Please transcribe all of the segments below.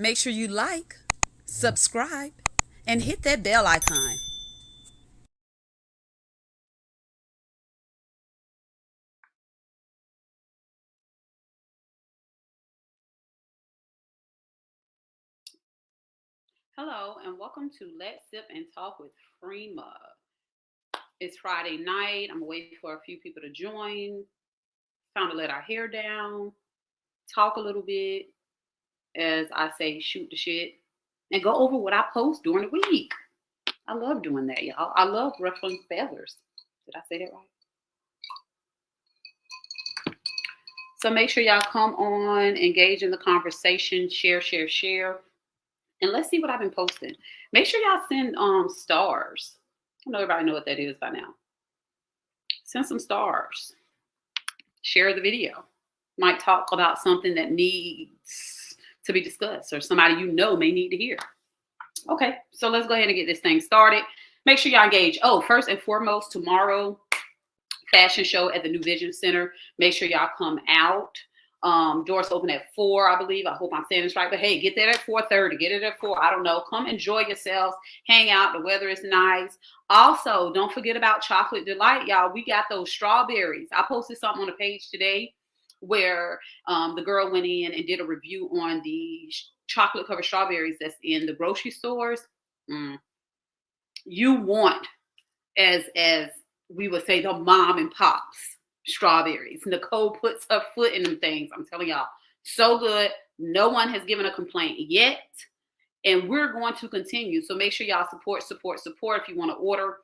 Make sure you like, subscribe, and hit that bell icon. Hello, and welcome to Let's Sip and Talk with Freema. It's Friday night. I'm waiting for a few people to join. Time to let our hair down, talk a little bit, as I say, shoot the shit, and go over what I post during the week. I love doing that, y'all. I love ruffling feathers. Did I say that right? So make sure y'all come on, engage in the conversation, share. And let's see what I've been posting. Make sure y'all send stars. I know everybody know what that is by now. Send some stars. Share the video. Might talk about something that needs to be discussed or somebody you know may need to hear. Okay, so let's go ahead and get this thing started. Make sure y'all engage. Oh, first and foremost, tomorrow, fashion show at the New Vision Center. Make sure y'all come out. Doors open at 4, I believe. I hope I'm saying this right. But hey, get there at 4:30. Get it at 4. I don't know. Come enjoy yourselves. Hang out. The weather is nice. Also, don't forget about Chocolate Delight, y'all. We got those strawberries. I posted something on the page today where the girl went in and did a review on the chocolate covered strawberries that's in the grocery stores. You want, as we would say, the mom and pops strawberries. Nicole puts her foot in them things. I'm telling y'all, so good. No one has given a complaint yet, and we're going to continue. So make sure y'all support. If you want to order,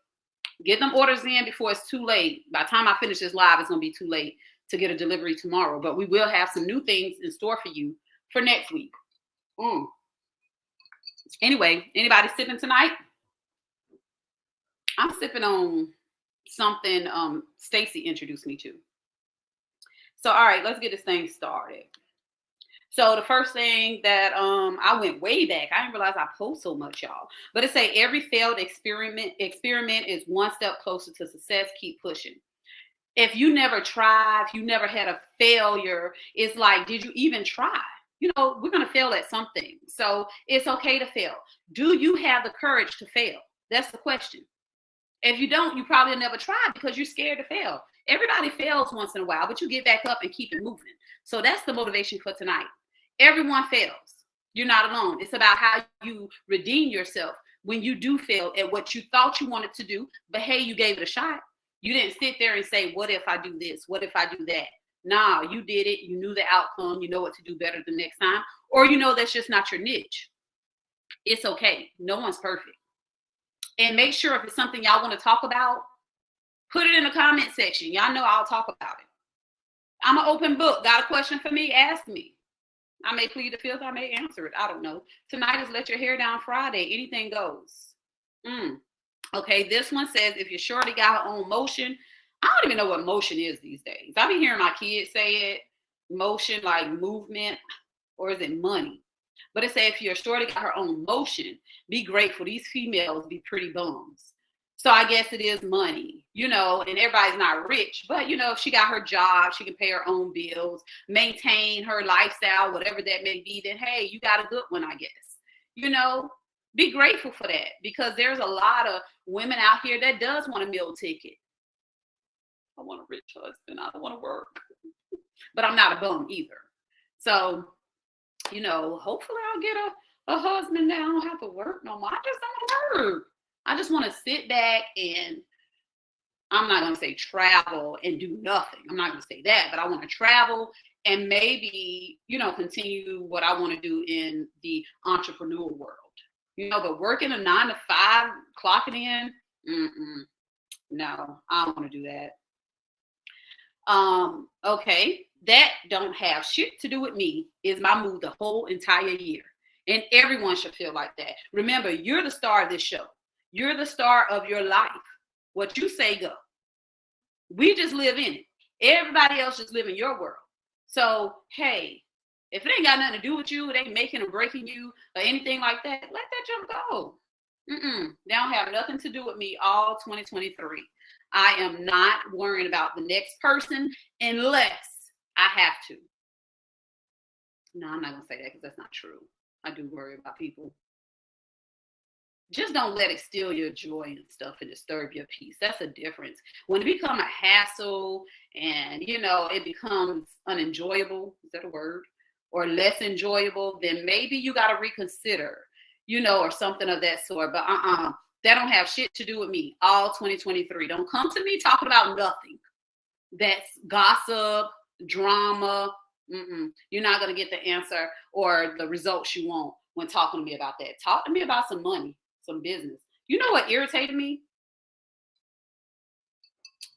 get them orders in before it's too late. By the time I finish this live, it's going to be too late to get a delivery tomorrow. But we will have some new things in store for you for next week. Anyway, anybody sipping tonight? I'm sipping on something Stacy introduced me to. So, all right, let's get this thing started. So the first thing that I went way back. I didn't realize I post so much, y'all. But it say every failed experiment is one step closer to success. Keep pushing. If you never try, if you never had a failure, it's like, did you even try? You know, we're gonna fail at something. So it's okay to fail. Do you have the courage to fail? That's the question. If you don't, you probably never try because you're scared to fail. Everybody fails once in a while, but you get back up and keep it moving. So that's the motivation for tonight. Everyone fails. You're not alone. It's about how you redeem yourself when you do fail at what you thought you wanted to do, but hey, you gave it a shot. You didn't sit there and say, what if I do this? What if I do that? Nah, you did it. You knew the outcome. You know what to do better the next time. Or you know that's just not your niche. It's okay. No one's perfect. And make sure if it's something y'all want to talk about, put it in the comment section. Y'all know I'll talk about it. I'm an open book. Got a question for me? Ask me. I may plead the fifth. I may answer it. I don't know. Tonight is Let Your Hair Down Friday. Anything goes. Okay, this one says, if your shorty got her own motion, I don't even know what motion is these days. I be hearing my kids say it. Motion, like movement, or is it money? But it says if your shorty got her own motion, be grateful. These females be pretty bums. So I guess it is money, you know, and everybody's not rich, but you know, if she got her job, she can pay her own bills, maintain her lifestyle, whatever that may be, then hey, you got a good one, I guess. You know, be grateful for that because there's a lot of women out here that does want a meal ticket. I want a rich husband. I don't want to work, but I'm not a bum either. So, you know, hopefully I'll get a husband that I don't have to work no more. I just don't want to work. I just want to sit back and I'm not going to say travel and do nothing. I'm not going to say that, but I want to travel and maybe, you know, continue what I want to do in the entrepreneur world. You know, but working a 9 to 5, clocking in, no, I don't want to do that. Okay, that don't have shit to do with me is my mood the whole entire year. And everyone should feel like that. Remember, you're the star of this show. You're the star of your life. What you say go. We just live in it. Everybody else just live in your world. So, hey, if it ain't got nothing to do with you, it ain't making or breaking you or anything like that, let that jump go. They don't have nothing to do with me all 2023. I am not worrying about the next person unless I have to. No, I'm not going to say that because that's not true. I do worry about people. Just don't let it steal your joy and stuff and disturb your peace. That's a difference. When it becomes a hassle and it becomes unenjoyable, is that a word? Or less enjoyable, then maybe you got to reconsider, or something of that sort. But that don't have shit to do with me. All 2023. Don't come to me talking about nothing. That's gossip, drama. You're not going to get the answer or the results you want when talking to me about that. Talk to me about some money, some business. You know what irritated me?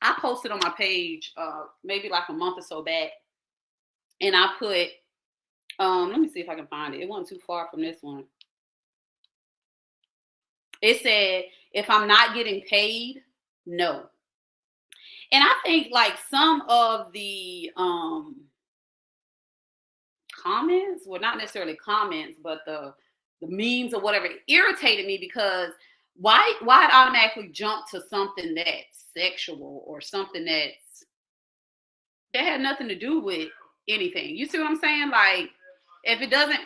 I posted on my page maybe like a month or so back, and I put, let me see if I can find it. It wasn't too far from this one. It said, if I'm not getting paid, no. And I think like some of the comments, well, not necessarily comments, but the memes or whatever, irritated me because why it automatically jump to something that's sexual or something that had nothing to do with anything. You see what I'm saying? Like if it doesn't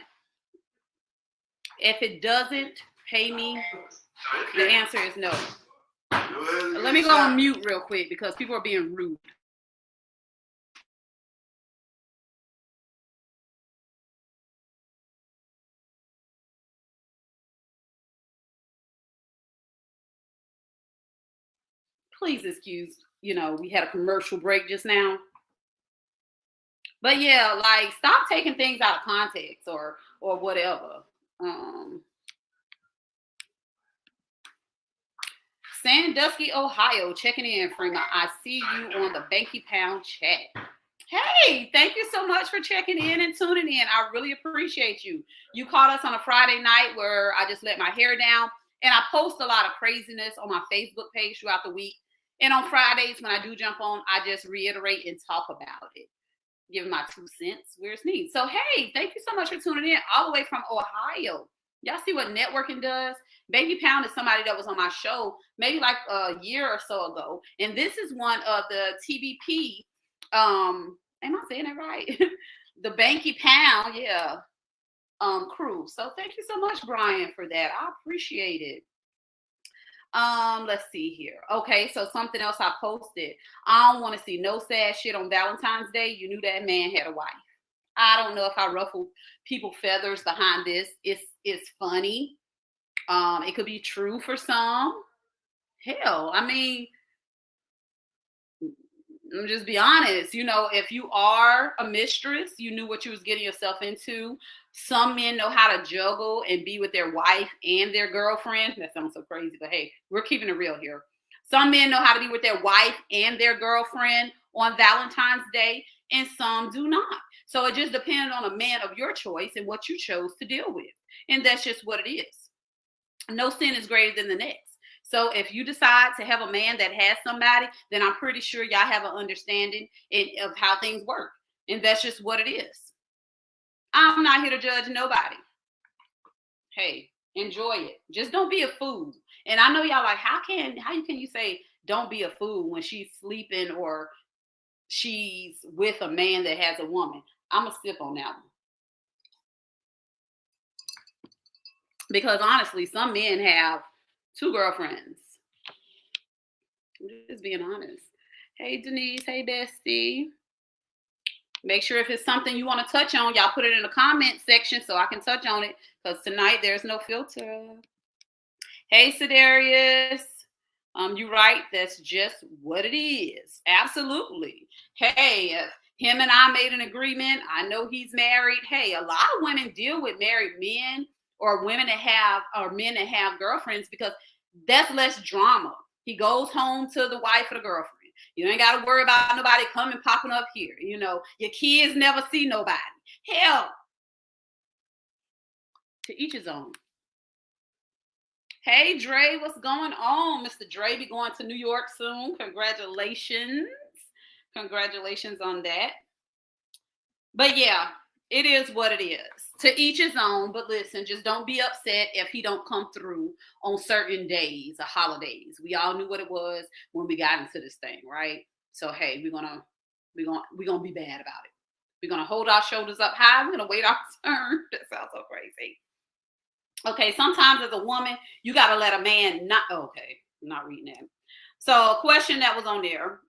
pay me, the answer is no. Let me go on mute real quick because people are being rude. Please excuse, we had a commercial break just now. But yeah, like stop taking things out of context or whatever. Sandusky, Ohio, checking in, Freeman. I see you on the Banky Pound chat. Hey, thank you so much for checking in and tuning in. I really appreciate you. You caught us on a Friday night where I just let my hair down, and I post a lot of craziness on my Facebook page throughout the week. And on Fridays when I do jump on, I just reiterate and talk about it. Give my 2 cents where it's needed. So, hey, thank you so much for tuning in all the way from Ohio. Y'all see what networking does? Banky Pound is somebody that was on my show maybe like a year or so ago. And this is one of the TBP, am I saying it right? The Banky Pound, yeah, crew. So thank you so much, Brian, for that. I appreciate it. Let's see here. Okay, so something else I posted. I don't want to see no sad shit on Valentine's Day. You knew that man had a wife. I don't know if I ruffled people's feathers behind this. It's funny. It could be true for some. Hell, I mean, I'm just be honest. If you are a mistress, you knew what you was getting yourself into. Some men know how to juggle and be with their wife and their girlfriend. That sounds so crazy, but hey, we're keeping it real here. Some men know how to be with their wife and their girlfriend on Valentine's Day, and some do not. So it just depends on a man of your choice and what you chose to deal with. And that's just what it is. No sin is greater than the next. So if you decide to have a man that has somebody, then I'm pretty sure y'all have an understanding of how things work. And that's just what it is. I'm not here to judge nobody. Hey, enjoy it. Just don't be a fool. And I know y'all like, how can you say don't be a fool when she's sleeping or she's with a man that has a woman? I'm going to sip on that one. Because honestly, some men have 2 girlfriends. I'm just being honest. Hey, Denise. Hey, Bestie. Make sure if it's something you want to touch on, y'all put it in the comment section so I can touch on it. Because tonight there's no filter. Hey, Sedarius. You're right. That's just what it is. Absolutely. Hey, if him and I made an agreement, I know he's married. Hey, a lot of women deal with married men or men that have girlfriends because that's less drama. He goes home to the wife or the girlfriend. You ain't got to worry about nobody coming popping up here. Your kids never see nobody. Hell, to each his own. Hey, Dre, what's going on? Mr. Dre be going to New York soon. Congratulations. Congratulations on that. But yeah, it is what it is. To each his own. But listen, just don't be upset if he don't come through on certain days or holidays. We all knew what it was when we got into this thing, right? So hey, we're gonna be bad about it. We're gonna hold our shoulders up high. We're gonna wait our turn. That sounds so crazy. Okay, sometimes as a woman, you got to let a man not. Okay, I'm not reading that. So, a question that was on there,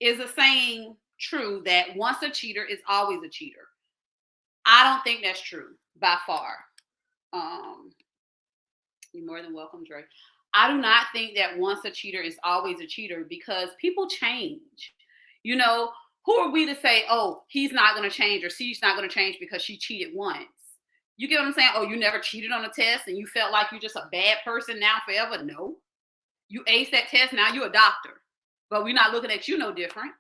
is a saying true that once a cheater is always a cheater? I don't think that's true by far. Um, you're more than welcome, Dre. I do not think that once a cheater is always a cheater, because people change. You know, who are we to say, oh, he's not going to change or she's not going to change because she cheated once? You get what I'm saying? Oh, you never cheated on a test and you felt like you're just a bad person now forever? No. You aced that test, now you're a doctor. But we're not looking at you no different.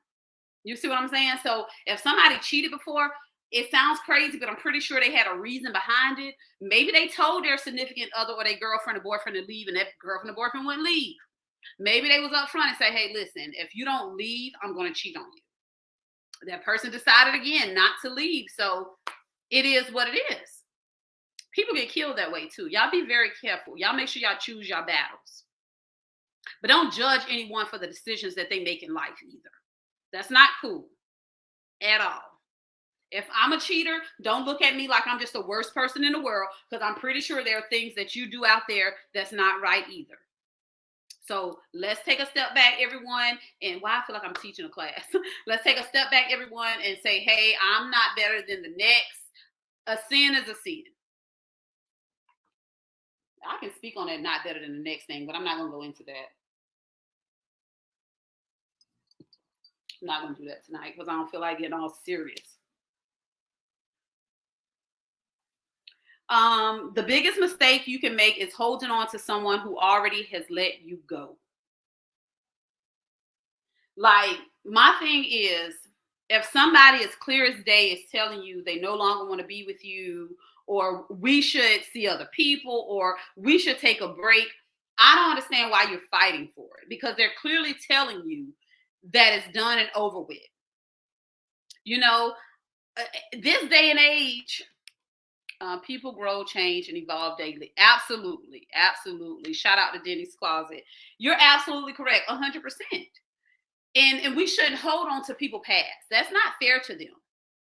You see what I'm saying? So if somebody cheated before, it sounds crazy, but I'm pretty sure they had a reason behind it. Maybe they told their significant other or their girlfriend or boyfriend to leave, and that girlfriend or boyfriend wouldn't leave. Maybe they was up front and say, hey, listen, if you don't leave, I'm going to cheat on you. That person decided again not to leave. So it is what it is. People get killed that way too. Y'all be very careful. Y'all make sure y'all choose your battles. But don't judge anyone for the decisions that they make in life either. That's not cool at all. If I'm a cheater, don't look at me like I'm just the worst person in the world, because I'm pretty sure there are things that you do out there that's not right either. So let's take a step back, everyone. And why I feel like I'm teaching a class. Let's take a step back, everyone, and say, hey, I'm not better than the next. A sin is a sin. I can speak on that not better than the next thing, but I'm not going to go into that. I'm not going to do that tonight because I don't feel like getting all serious. The biggest mistake you can make is holding on to someone who already has let you go. Like, my thing is, if somebody as clear as day is telling you they no longer want to be with you, or we should see other people, or we should take a break, I don't understand why you're fighting for it, because they're clearly telling you that it's done and over with. You know, this day and age, people grow, change, and evolve daily. Absolutely. Absolutely. Shout out to Denny's Closet. You're absolutely correct. 100%. And we shouldn't hold on to people past. That's not fair to them.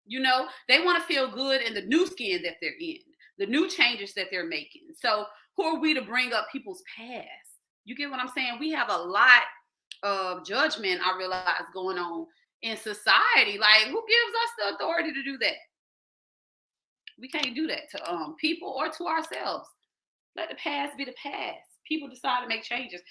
You know, they want to feel good in the new skin that they're in, the new changes that they're making. So who are we to bring up people's past? You get what I'm saying? We have a lot of judgment, I realize, going on in society. Like, who gives us the authority to do that? We can't do that to people or to ourselves. Let the past be the past. People decide to make changes.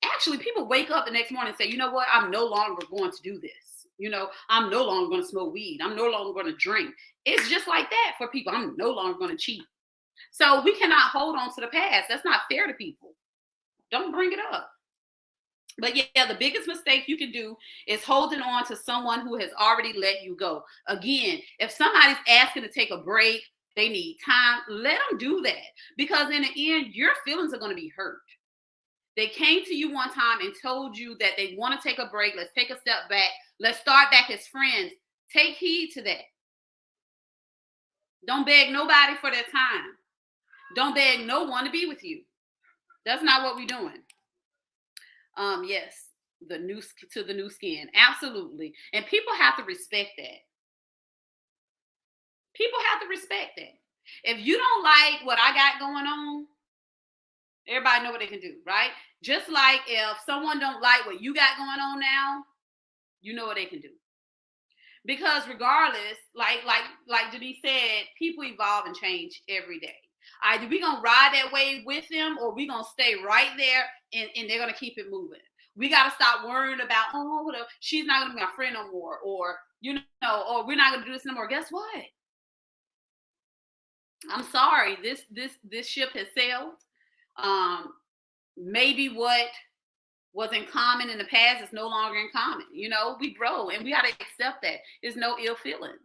Actually, people wake up the next morning and say, you know what? I'm no longer going to do this. You know, I'm no longer going to smoke weed. I'm no longer going to drink. It's just like that for people. I'm no longer going to cheat. So we cannot hold on to the past. That's not fair to people. Don't bring it up. But yeah, the biggest mistake you can do is holding on to someone who has already let you go. Again, if somebody's asking to take a break, they need time, let them do that. Because in the end, your feelings are going to be hurt. They came to you one time and told you that they want to take a break. Let's take a step back. Let's start back as friends. Take heed to that. Don't beg nobody for their time. Don't beg no one to be with you. That's not what we're doing. Yes, the new skin. Absolutely. And people have to respect that. People have to respect that. If you don't like what I got going on, everybody know what they can do, right? Just like if someone don't like what you got going on now, you know what they can do. Because regardless, like Denise said, people evolve and change every day. Either we gonna ride that wave with them, or we gonna stay right there and they're gonna keep it moving. We gotta stop worrying about, oh, whatever, she's not gonna be my friend no more, or or we're not gonna do this no more. Guess what? I'm sorry, this ship has sailed. Maybe what was in common in the past is no longer in common. You know, we grow and we got to accept that. There's no ill feelings.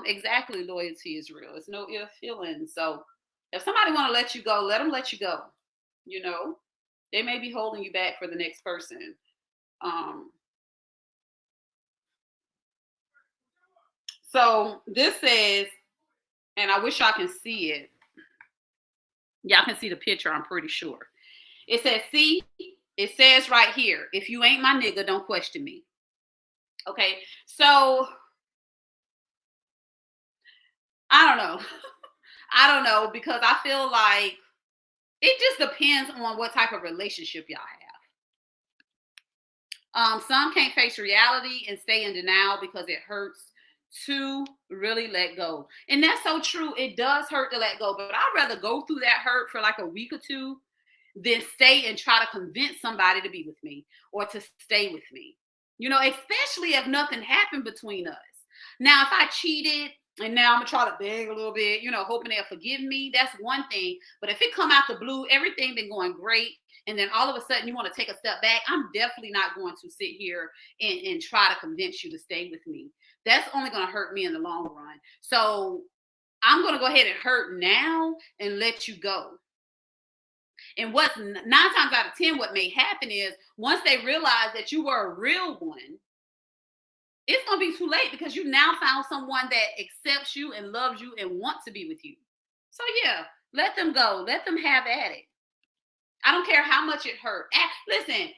Exactly, loyalty is real. It's no ill feelings. So if somebody want to let you go, let them let you go. You know, they may be holding you back for the next person. So this says, and I wish y'all can see it. Y'all can see the picture, I'm pretty sure. It says, see, it says right here, if you ain't my nigga, don't question me. Okay, so I don't know. I don't know, because I feel like it just depends on what type of relationship y'all have. Some can't face reality and stay in denial because it hurts to really let go. And that's so true. It does hurt to let go, but I'd rather go through that hurt for like a week or two than stay and try to convince somebody to be with me or to stay with me. Especially if nothing happened between us. Now, if I cheated and now I'm gonna try to beg a little bit, hoping they'll forgive me, that's one thing. But if it come out the blue, everything been going great, and then all of a sudden you want to take a step back, I'm definitely not going to sit here and try to convince you to stay with me. That's only going to hurt me in the long run. So I'm going to go ahead and hurt now and let you go. And what's 9 times out of 10, what may happen is once they realize that you were a real one, it's going to be too late because you now found someone that accepts you and loves you and wants to be with you. So yeah, let them go. Let them have at it. I don't care how much it hurt. Listen,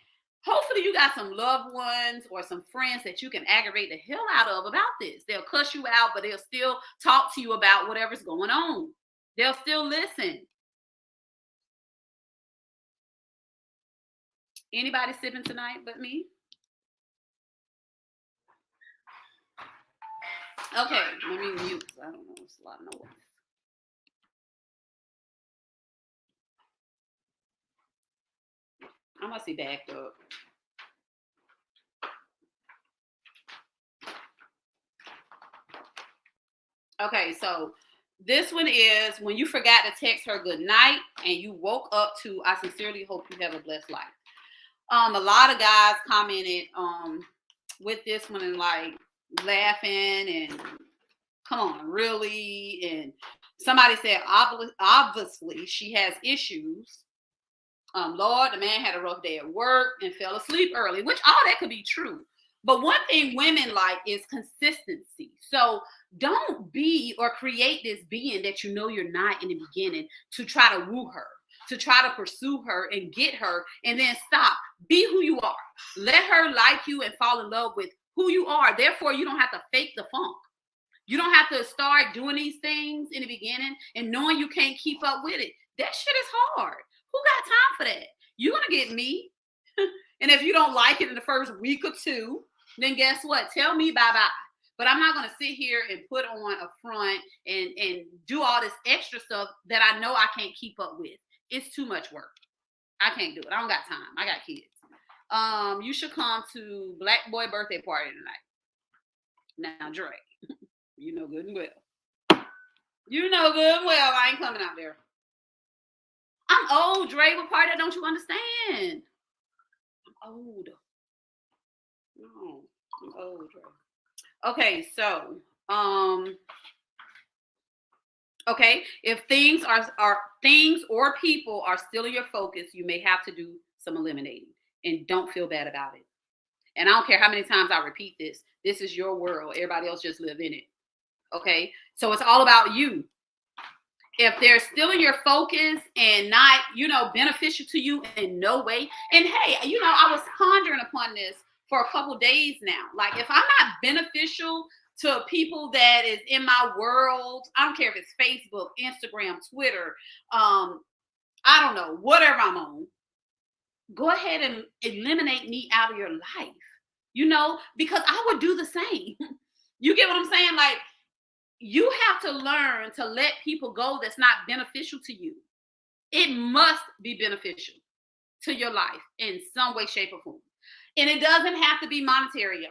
hopefully you got some loved ones or some friends that you can aggravate the hell out of about this. They'll cuss you out, but they'll still talk to you about whatever's going on. They'll still listen. Anybody sipping tonight but me? Okay, let me mute. I don't know. It's a lot of noise. I must be backed up. Okay, so this one is when you forgot to text her good night and you woke up to, I sincerely hope you have a blessed life. A lot of guys commented with this one and like laughing and come on, really? And somebody said, obviously she has issues. Lord, the man had a rough day at work and fell asleep early, which all that could be true. But one thing women like is consistency. So don't be or create this being that you know you're not in the beginning to try to woo her, to try to pursue her and get her, and then stop. Be who you are. Let her like you and fall in love with who you are. Therefore, you don't have to fake the funk. You don't have to start doing these things in the beginning and knowing you can't keep up with it. That shit is hard. Who got time for that? You're going to get me. And if you don't like it in the first week or two, then guess what? Tell me bye-bye. But I'm not going to sit here and put on a front and do all this extra stuff that I know I can't keep up with. It's too much work. I can't do it. I don't got time. I got kids. You should come to Black Boy birthday party tonight. Now, Dre, you know good and well. You know good and well I ain't coming out there. I'm old, Dre. What part of that don't you understand? I'm old. No, I'm old, Dre. Okay, so okay, if things are things or people are still in your focus, you may have to do some eliminating, and don't feel bad about it. And I don't care how many times I repeat this. This is your world. Everybody else just live in it. Okay, so it's all about you. If they're still in your focus and not, beneficial to you in no way. And hey, I was pondering upon this for a couple days now. Like, if I'm not beneficial to people that is in my world, I don't care if it's Facebook, Instagram, Twitter, I don't know, whatever I'm on, go ahead and eliminate me out of your life, because I would do the same. You get what I'm saying? Like, you have to learn to let people go that's not beneficial to you. It must be beneficial to your life in some way, shape, or form. And it doesn't have to be monetary.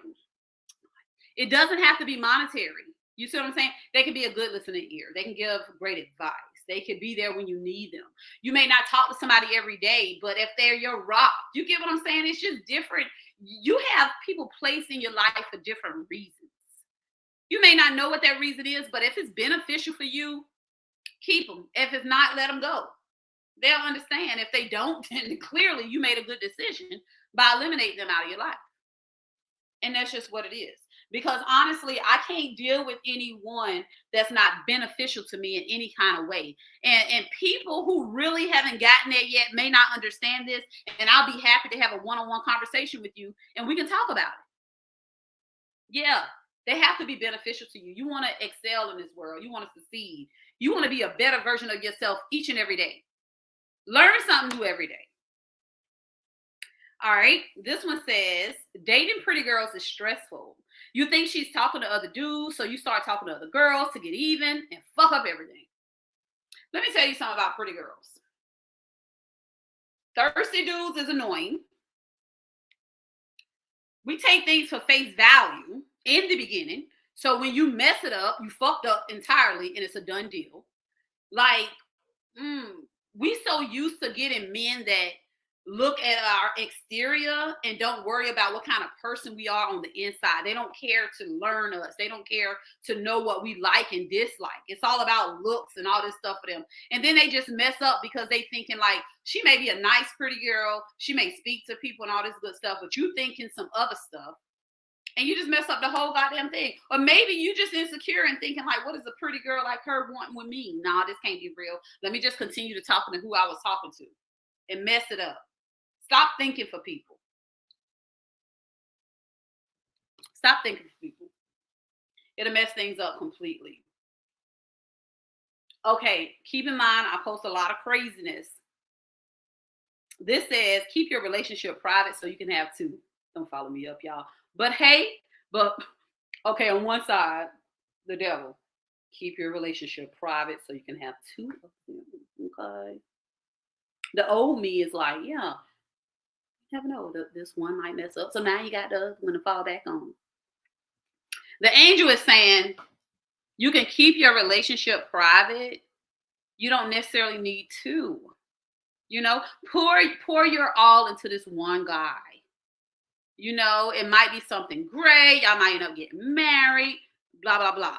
It doesn't have to be monetary. You see what I'm saying? They can be a good listening ear. They can give great advice. They can be there when you need them. You may not talk to somebody every day, but if they're your rock, you get what I'm saying? It's just different. You have people placed in your life for different reasons. You may not know what that reason is, but if it's beneficial for you, keep them. If it's not, let them go. They'll understand. If they don't, then clearly you made a good decision by eliminating them out of your life. And that's just what it is. Because honestly, I can't deal with anyone that's not beneficial to me in any kind of way. And people who really haven't gotten there yet may not understand this. And I'll be happy to have a one-on-one conversation with you and we can talk about it. Yeah. They have to be beneficial to you. You want to excel in this world. You want to succeed. You want to be a better version of yourself each and every day. Learn something new every day. All right. This one says, dating pretty girls is stressful. You think she's talking to other dudes, so you start talking to other girls to get even and fuck up everything. Let me tell you something about pretty girls. Thirsty dudes is annoying. We take things for face value in the beginning. So when you mess it up, you fucked up entirely and it's a done deal. Like, we so used to getting men that look at our exterior and don't worry about what kind of person we are on the inside. They don't care to learn us. They don't care to know what we like and dislike. It's all about looks and all this stuff for them. And then they just mess up because they thinking like, she may be a nice, pretty girl. She may speak to people and all this good stuff, but you thinking some other stuff. And you just mess up the whole goddamn thing. Or maybe you just insecure and thinking like, what is a pretty girl like her wanting with me? Nah, this can't be real. Let me just continue to talking to who I was talking to and mess it up. Stop thinking for people. Stop thinking for people. It'll mess things up completely. Okay, keep in mind, I post a lot of craziness. This says, keep your relationship private so you can have two. Don't follow me up, y'all. But hey, okay, on one side, the devil. Keep your relationship private so you can have two of them. Okay. The old me is like, yeah, you never know, this one might mess up. So now you got the other one to fall back on. The angel is saying you can keep your relationship private. You don't necessarily need two. You know, pour your all into this one guy. You know, it might be something great. Y'all might end up getting married, blah, blah, blah.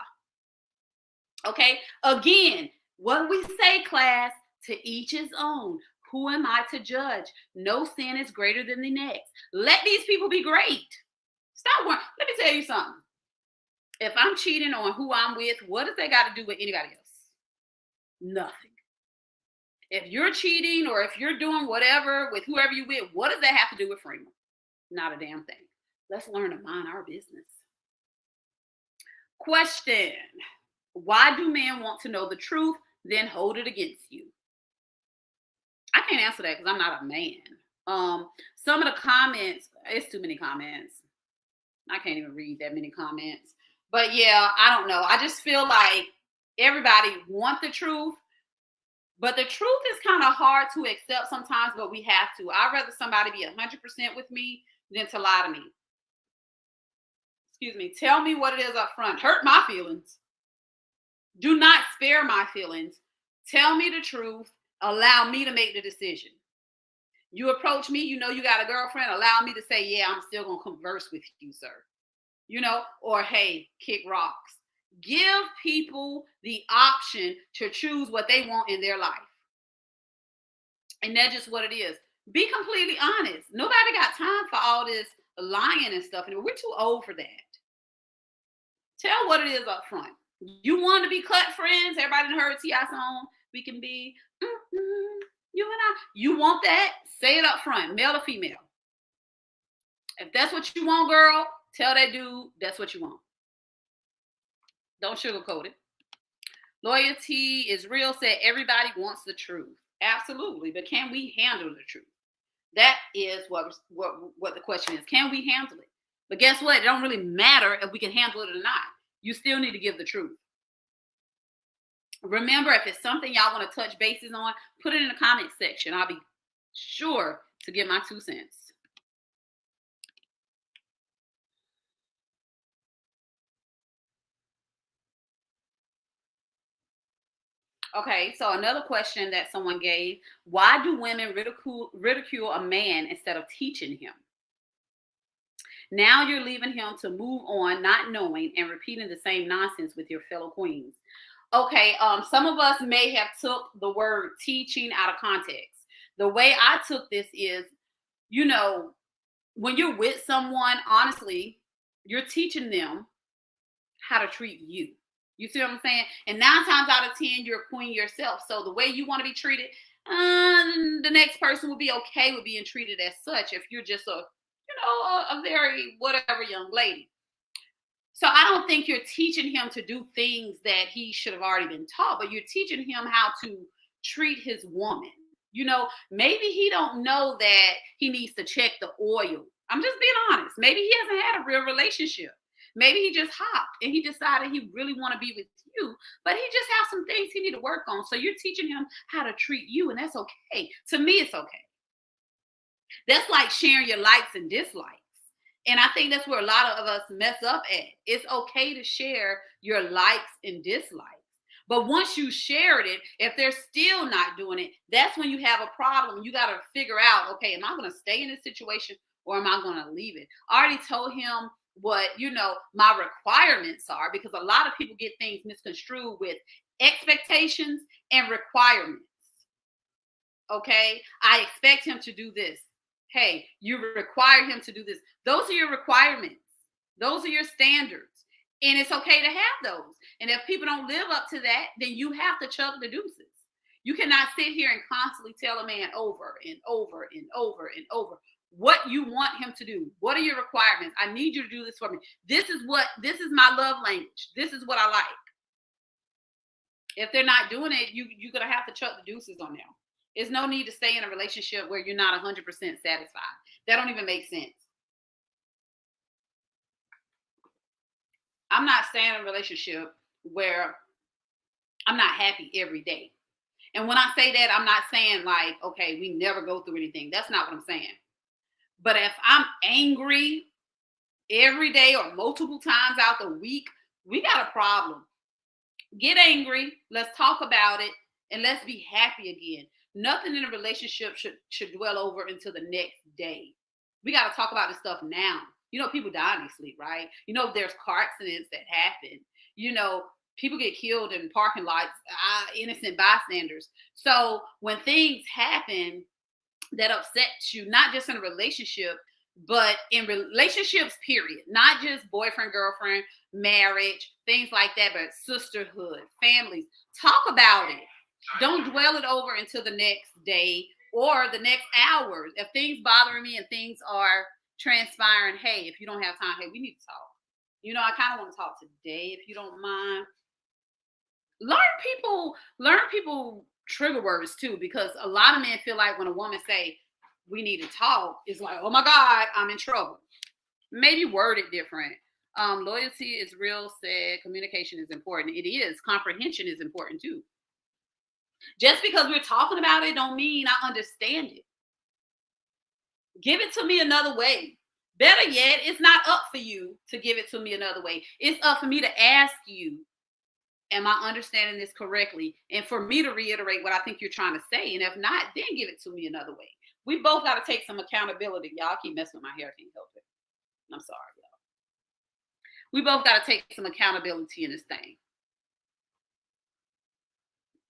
Okay. Again, what we say, class, to each his own. Who am I to judge? No sin is greater than the next. Let these people be great. Stop worrying. Let me tell you something. If I'm cheating on who I'm with, what does that got to do with anybody else? Nothing. If you're cheating or if you're doing whatever with whoever you with, what does that have to do with Freeman? Not a damn thing. Let's learn to mind our business. Question. Why do men want to know the truth, then hold it against you? I can't answer that because I'm not a man. Some of the comments, it's too many comments. I can't even read that many comments. But yeah, I don't know. I just feel like everybody wants the truth. But the truth is kind of hard to accept sometimes, but we have to. I'd rather somebody be 100% with me than to lie to me. Excuse me. Tell me what it is up front. Hurt my feelings. Do not spare my feelings. Tell me the truth. Allow me to make the decision. You approach me, you know you got a girlfriend, allow me to say, yeah, I'm still going to converse with you, sir. You know, or hey, kick rocks. Give people the option to choose what they want in their life. And that's just what it is. Be completely honest. Nobody got time for all this lying and stuff. And we're too old for that. Tell what it is up front. You want to be cut friends? Everybody done heard T.I. song. We can be, you and I. You want that? Say it up front, male or female. If that's what you want, girl, tell that dude that's what you want. Don't sugarcoat it. Loyalty is real said everybody wants the truth. Absolutely. But can we handle the truth? That is what the question is. Can we handle it? But guess what? It don't really matter if we can handle it or not. You still need to give the truth. Remember, if it's something y'all want to touch bases on, put it in the comment section. I'll be sure to give my 2 cents. Okay, so another question that someone gave, why do women ridicule a man instead of teaching him? Now you're leaving him to move on, not knowing and repeating the same nonsense with your fellow queens. Okay, some of us may have took the word teaching out of context. The way I took this is, you know, when you're with someone, honestly, you're teaching them how to treat you. You see what I'm saying? And 9 times out of 10, you're a queen yourself. So the way you want to be treated, the next person will be okay with being treated as such if you're just a very whatever young lady. So I don't think you're teaching him to do things that he should have already been taught, but you're teaching him how to treat his woman. Maybe he don't know that he needs to check the oil. I'm just being honest. Maybe he hasn't had a real relationship. Maybe he just hopped and he decided he really want to be with you, but he just has some things he need to work on. So you're teaching him how to treat you, and that's okay. To me, it's okay. That's like sharing your likes and dislikes. And I think that's where a lot of us mess up at. It's okay to share your likes and dislikes. But once you shared it, if they're still not doing it, that's when you have a problem. You got to figure out, okay, am I going to stay in this situation or am I going to leave it? I already told him what, my requirements are, because a lot of people get things misconstrued with expectations and requirements. Okay, I expect him to do this. Hey, you require him to do this. Those are your requirements. Those are your standards. And it's okay to have those. And if people don't live up to that, then you have to chuck the deuces. You cannot sit here and constantly tell a man over and over and over and over what you want him to do. What are your requirements? I need you to do this for me. This is my love language. This is what I like. If they're not doing it, you're going to have to chuck the deuces on them. There's no need to stay in a relationship where you're not 100% satisfied. That don't even make sense. I'm not staying in a relationship where I'm not happy every day. And when I say that, I'm not saying like, okay, we never go through anything. That's not what I'm saying. But if I'm angry every day or multiple times out the week, we got a problem. Get angry. Let's talk about it. And let's be happy again. Nothing in a relationship should dwell over until the next day. We got to talk about this stuff now. People die in their sleep, right? There's car accidents that happen. People get killed in parking lots, innocent bystanders. So when things happen that upsets you, not just in a relationship, but in relationships, period, not just boyfriend, girlfriend, marriage, things like that, but sisterhood, families, talk about it. Don't dwell it over until the next day or the next hours. If things bothering me and things are transpiring, hey, if you don't have time, hey, we need to talk. I kind of want to talk today, if you don't mind. Learn people trigger words too, because a lot of men feel like when a woman say we need to talk, it's like, oh my God, I'm in trouble. Maybe word it different. Loyalty is real, said communication is important. It is. Comprehension is important too. Just because we're talking about it don't mean I understand it. Give it to me another way. Better yet, it's not up for you to give it to me another way. It's up for me to ask you, am I understanding this correctly? And for me to reiterate what I think you're trying to say. And if not, then give it to me another way. We both got to take some accountability. Y'all keep messing with my hair. I can't help it. I'm sorry, y'all. We both got to take some accountability in this thing.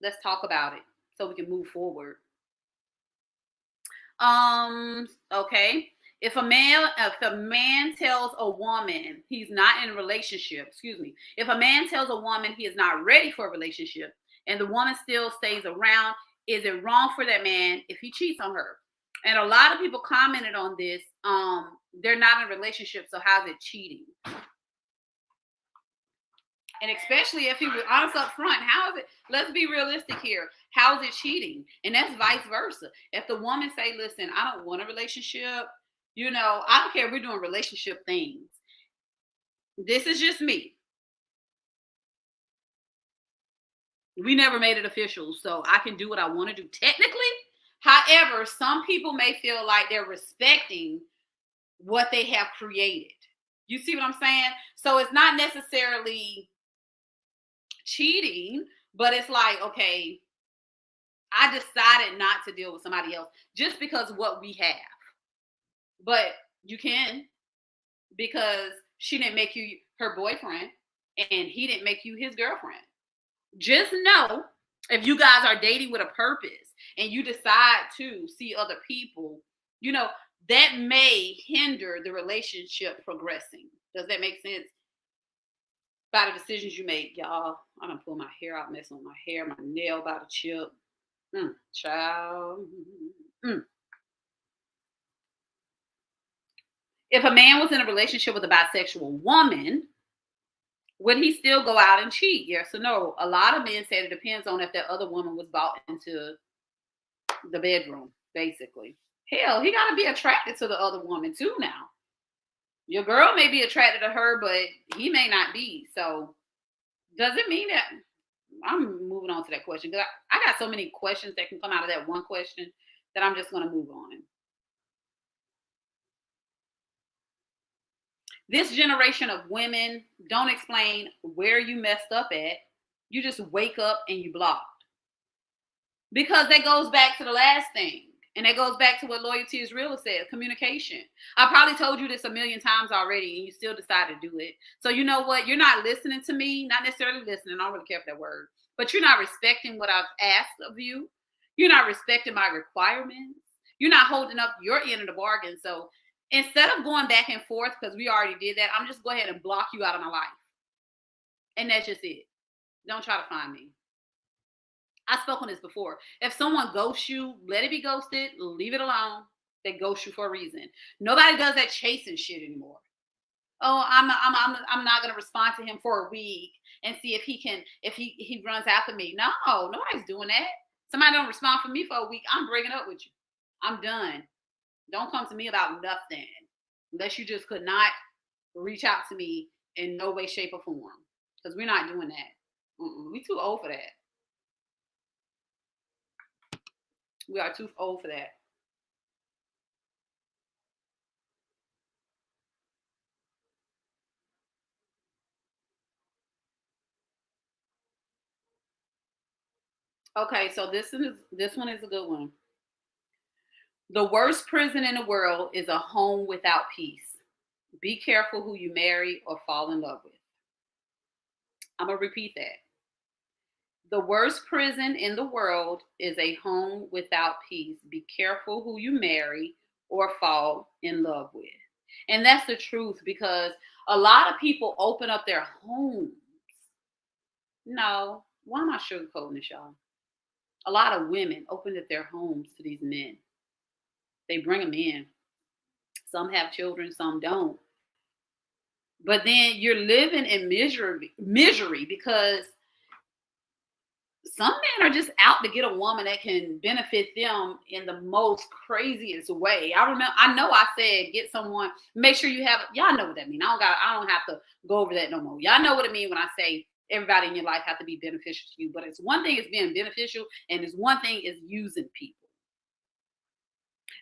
Let's talk about it so we can move forward. Okay. If a man tells a woman he's not in a relationship, if a man tells a woman he is not ready for a relationship and the woman still stays around, is it wrong for that man if he cheats on her? And a lot of people commented on this. They're not in a relationship, so how's it cheating? And especially if he was honest up front, how is it? Let's be realistic here. How is it cheating? And that's vice versa. If the woman say, listen, I don't want a relationship, I don't care if we're doing relationship things. This is just me. We never made it official, so I can do what I want to do technically. However, some people may feel like they're respecting what they have created. You see what I'm saying? So it's not necessarily cheating, but it's like, okay, I decided not to deal with somebody else just because of what we have. But you can, because she didn't make you her boyfriend and he didn't make you his girlfriend. Just know, if you guys are dating with a purpose and you decide to see other people, that may hinder the relationship progressing. Does that make sense? By the decisions you make, y'all. I done pull my hair out, messing with my hair, my nail about to chip. Child. If a man was in a relationship with a bisexual woman, Would he still go out and cheat? Yes or no? A lot of men said it depends on if that other woman was brought into the bedroom, basically. Hell, he got to be attracted to the other woman too now. Your girl may be attracted to her, but he may not be. So does it mean that I'm moving on to that question? Because I got so many questions that can come out of that one question that I'm just going to move on. This generation of women don't explain where you messed up at. You just wake up and you blocked. Because that goes back to the last thing. And that goes back to what Loyalty is Real said, communication. I probably told you this a million times already and you still decide to do it. So you know what? You're not listening to me, not necessarily listening. I don't really care for that word. But you're not respecting what I've asked of you. You're not respecting my requirements. You're not holding up your end of the bargain. So instead of going back and forth, because we already did that, I'm just go ahead and block you out of my life. And that's just it. Don't try to find me. I've spoken this before. If someone ghosts you, let it be ghosted. Leave it alone. They ghost you for a reason. Nobody does that chasing shit anymore. Oh, I'm not gonna respond to him for a week and see if he runs after me. No, nobody's doing that. Somebody don't respond for me for a week, I'm breaking up with you. I'm done. Don't come to me about nothing unless you just could not reach out to me in no way, shape, or form. Because we're not doing that. We too old for that. We are too old for that. Okay, so this one is a good one. The worst prison in the world is a home without peace. Be careful who you marry or fall in love with. I'm gonna repeat that. The worst prison in the world is a home without peace. Be careful who you marry or fall in love with. And that's the truth because a lot of people open up their homes. No, why am I sugarcoating this, y'all? A lot of women open up their homes to these men. They bring them in. Some have children, some don't. But then you're living in misery because some men are just out to get a woman that can benefit them in the most craziest way. I know I said get someone, make sure you have, y'all know what that means. I don't have to go over that no more. Y'all know what I mean when I say everybody in your life have to be beneficial to you. But it's one thing is being beneficial, and it's one thing is using people.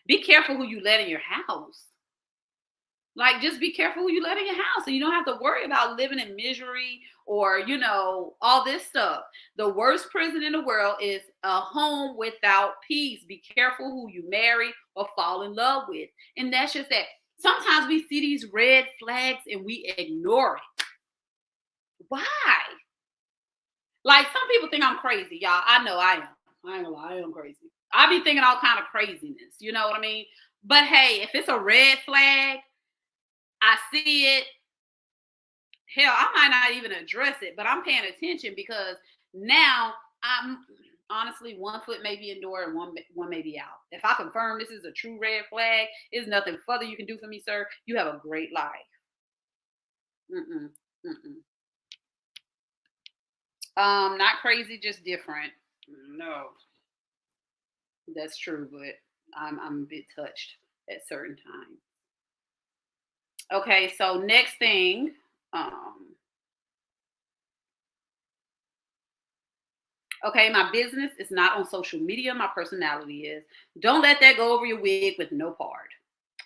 Be careful who you let in your house. Like, just be careful who you let in your house, and you don't have to worry about living in misery or, all this stuff. The worst prison in the world is a home without peace. Be careful who you marry or fall in love with. And that's just that. Sometimes we see these red flags and we ignore it. Why? Like, some people think I'm crazy, y'all. I know I am. I ain't gonna lie, I am crazy. I be thinking all kind of craziness. You know what I mean? But hey, if it's a red flag, I see it. Hell, I might not even address it, but I'm paying attention because now I'm honestly 1 foot may be in door and one may be out. If I confirm this is a true red flag, there's nothing further you can do for me, sir. You have a great life. Mm-mm, mm-mm. Not crazy, just different. No, that's true, but I'm a bit touched at certain times. Okay, so next thing, okay, my business is not on social media. My personality is. Don't let that go over your wig with no part.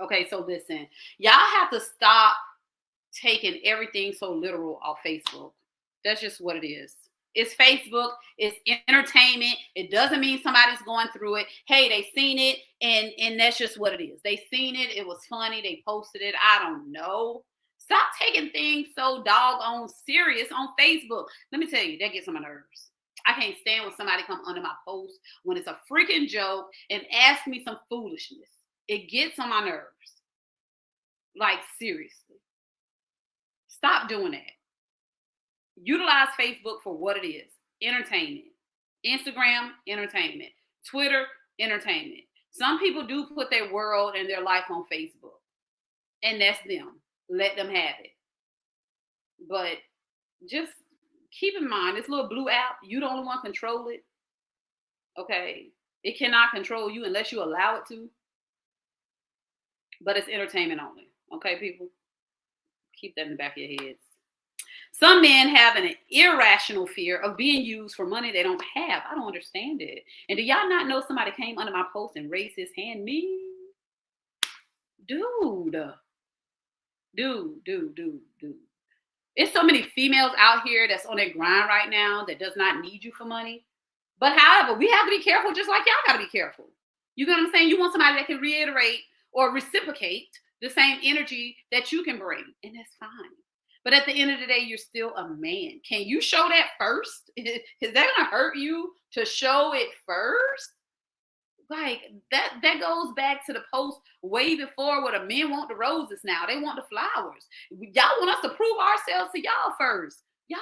Okay, so listen, y'all have to stop taking everything so literal off Facebook. That's just what it is. It's Facebook. It's entertainment. It doesn't mean somebody's going through it. Hey, they seen it, and that's just what it is. They seen it. It was funny. They posted it. I don't know. Stop taking things so doggone serious on Facebook. Let me tell you, that gets on my nerves. I can't stand when somebody come under my post when it's a freaking joke and ask me some foolishness. It gets on my nerves. Like, seriously. Stop doing that. Utilize Facebook for what it is. Entertainment. Instagram, entertainment. Twitter, entertainment. Some people do put their world and their life on Facebook. And that's them. Let them have it. But just keep in mind this little blue app, you the only one control it. Okay. It cannot control you unless you allow it to, but it's entertainment only. Okay, people? Keep that in the back of your heads. Some men have an irrational fear of being used for money they don't have. I don't understand it. And do y'all not know somebody came under my post and raised his hand? Me? Dude. Dude. It's so many females out here that's on their grind right now that does not need you for money. But however, we have to be careful just like y'all got to be careful. You know what I'm saying? You want somebody that can reiterate or reciprocate the same energy that you can bring, and that's fine. But at the end of the day, you're still a man. Can you show that first? Is that going to hurt you to show it first? Like that goes back to the post way before where the men want the roses now. They want the flowers. Y'all want us to prove ourselves to y'all first. Y'all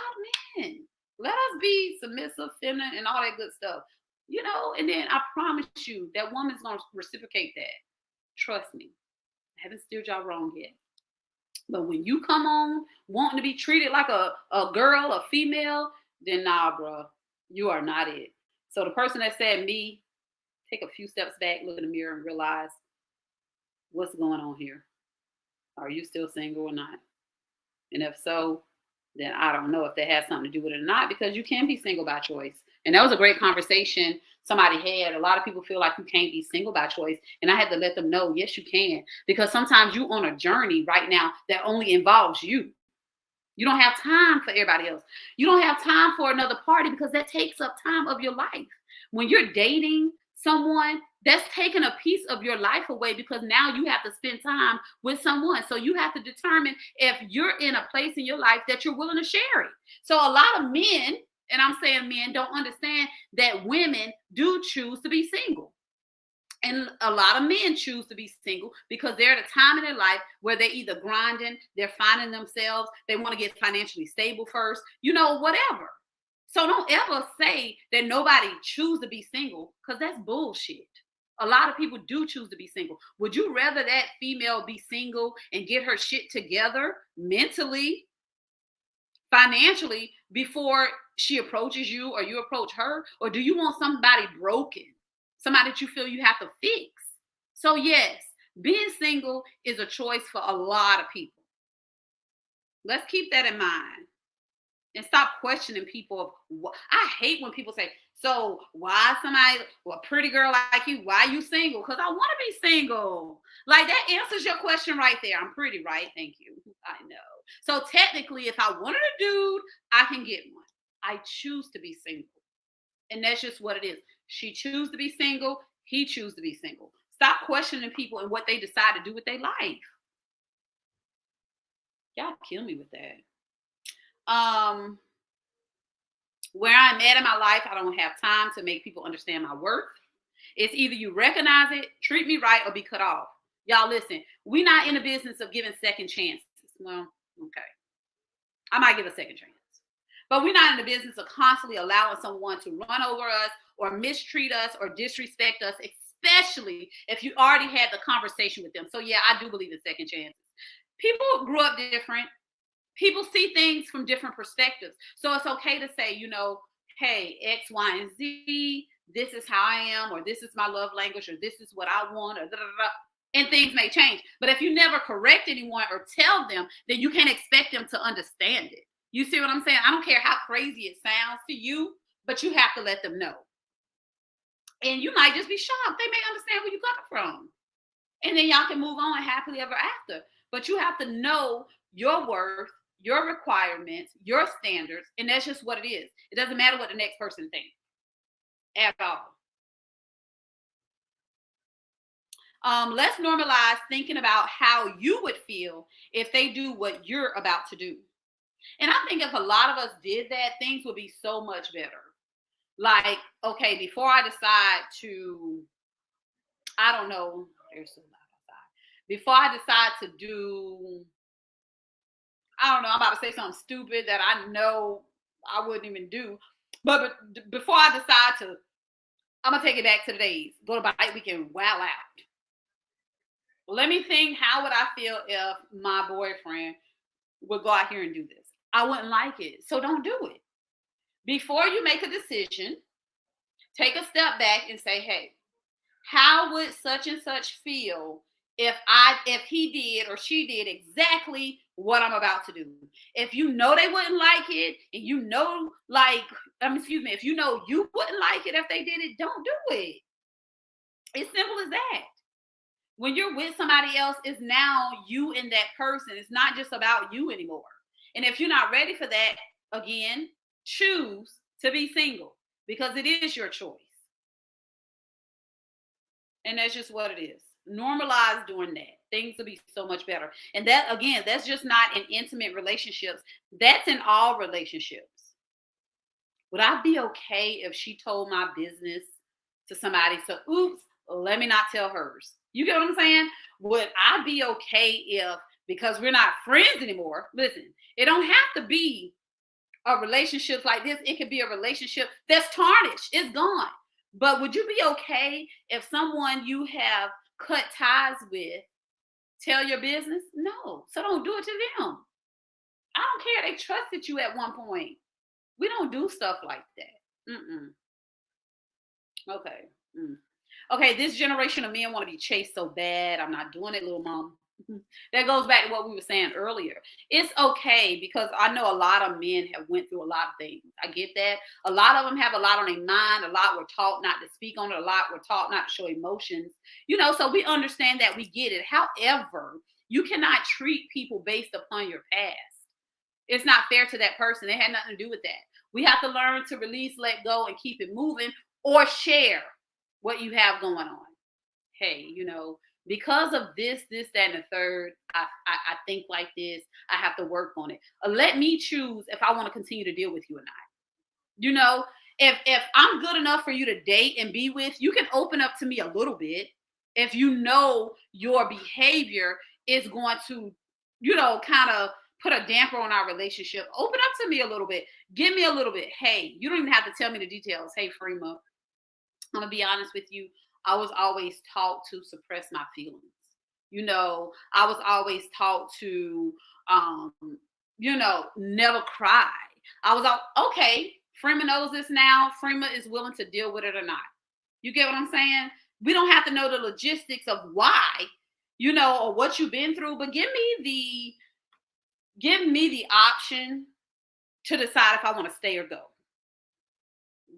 men. Let us be submissive, feminine, and all that good stuff. You know, and then I promise you that woman's gonna reciprocate that. Trust me. I haven't steered y'all wrong yet. But when you come on wanting to be treated like a girl, a female, then nah, bro. You are not it. So the person that said me, take a few steps back, look in the mirror, and realize what's going on here. Are you still single or not? And if so, then I don't know if that has something to do with it or not, because you can be single by choice. And that was a great conversation somebody had. A lot of people feel like you can't be single by choice. And I had to let them know, yes, you can. Because sometimes you're on a journey right now that only involves you. You don't have time for everybody else. You don't have time for another party because that takes up time of your life. When you're dating someone, that's taking a piece of your life away because now you have to spend time with someone. So you have to determine if you're in a place in your life that you're willing to share it. So a lot of men, and I'm saying men, don't understand that women do choose to be single. And a lot of men choose to be single because they're at a time in their life where they're either grinding, they're finding themselves, they want to get financially stable first, you know, whatever. So don't ever say that nobody choose to be single, because that's bullshit. A lot of people do choose to be single. Would you rather that female be single and get her shit together mentally, financially, before she approaches you or you approach her? Or do you want somebody broken? Somebody that you feel you have to fix? So yes, being single is a choice for a lot of people. Let's keep that in mind. And stop questioning people. I hate when people say, so why somebody, well, a pretty girl like you, why are you single? Because I want to be single. Like that answers your question right there. I'm pretty, right? Thank you. I know. So technically, if I wanted a dude, I can get one. I choose to be single. And that's just what it is. She chooses to be single. He chooses to be single. Stop questioning people and what they decide to do with their life. Y'all kill me with that. Where I'm at in my life, I don't have time to make people understand my worth. It's either you recognize it, treat me right, or be cut off. Y'all listen, we're not in the business of giving second chances. Well, okay. I might give a second chance. But we're not in the business of constantly allowing someone to run over us or mistreat us or disrespect us, especially if you already had the conversation with them. So yeah, I do believe in second chances. People grew up different. People see things from different perspectives. So it's okay to say, you know, hey, X, Y, and Z, this is how I am, or this is my love language, or this is what I want, or da, da, da, and things may change. But if you never correct anyone or tell them, then you can't expect them to understand it. You see what I'm saying? I don't care how crazy it sounds to you, but you have to let them know. And you might just be shocked. They may understand where you're coming from. And then y'all can move on happily ever after. But you have to know your worth, your requirements, your standards, and that's just what it is. It doesn't matter what the next person thinks at all. Let's normalize thinking about how you would feel if they do what you're about to do. And I think if a lot of us did that, things would be so much better. Like, okay, before I decide to, I don't know, there's so loud outside. Before I decide to do, I don't know, I'm about to say something stupid that I know I wouldn't even do. But before I decide to, I'm going to take it back to the days. Go to bike weekend, wow out. Let me think, how would I feel if my boyfriend would go out here and do this? I wouldn't like it. So don't do it. Before you make a decision, take a step back and say, hey, how would such and such feel if he did or she did exactly what I'm about to do? If you know they wouldn't like it, and you know, if you know you wouldn't like it if they did it, don't do it. It's simple as that. When you're with somebody else, it's now you and that person. It's not just about you anymore. And if you're not ready for that, again, choose to be single because it is your choice. And that's just what it is. Normalize doing that. Things will be so much better. And that, again, that's just not in intimate relationships. That's in all relationships. Would I be okay if she told my business to somebody? So, oops, let me not tell hers. You get what I'm saying? Would I be okay if, because we're not friends anymore, listen, it don't have to be a relationship like this. It could be a relationship that's tarnished. It's gone. But would you be okay if someone you have cut ties with tell your business? No. So don't do it to them. I don't care. They trusted you at one point. We don't do stuff like that. Okay. Okay, this generation of men want to be chased so bad. I'm not doing it, little mom. That goes back to what we were saying earlier. It's okay because I know a lot of men have went through a lot of things. I get that. A lot of them have a lot on their mind. A lot were taught not to speak on it. A lot were taught not to show emotions. So we understand that. We get it. However, you cannot treat people based upon your past. It's not fair to that person. It had nothing to do with that. We have to learn to release, let go, and keep it moving, or share what you have going on. Hey, because of this, that, and the third, I think like this. I have to work on it. Let me choose if I want to continue to deal with you or not. If I'm good enough for you to date and be with, you can open up to me a little bit. If you know your behavior is going to, kind of put a damper on our relationship, open up to me a little bit. Give me a little bit. Hey, you don't even have to tell me the details. Hey, Freema, I'm going to be honest with you. I was always taught to suppress my feelings. I was always taught to, never cry. I was okay. Freema knows this now. Freema is willing to deal with it or not. You get what I'm saying? We don't have to know the logistics of why, or what you've been through, but give me the option to decide if I want to stay or go.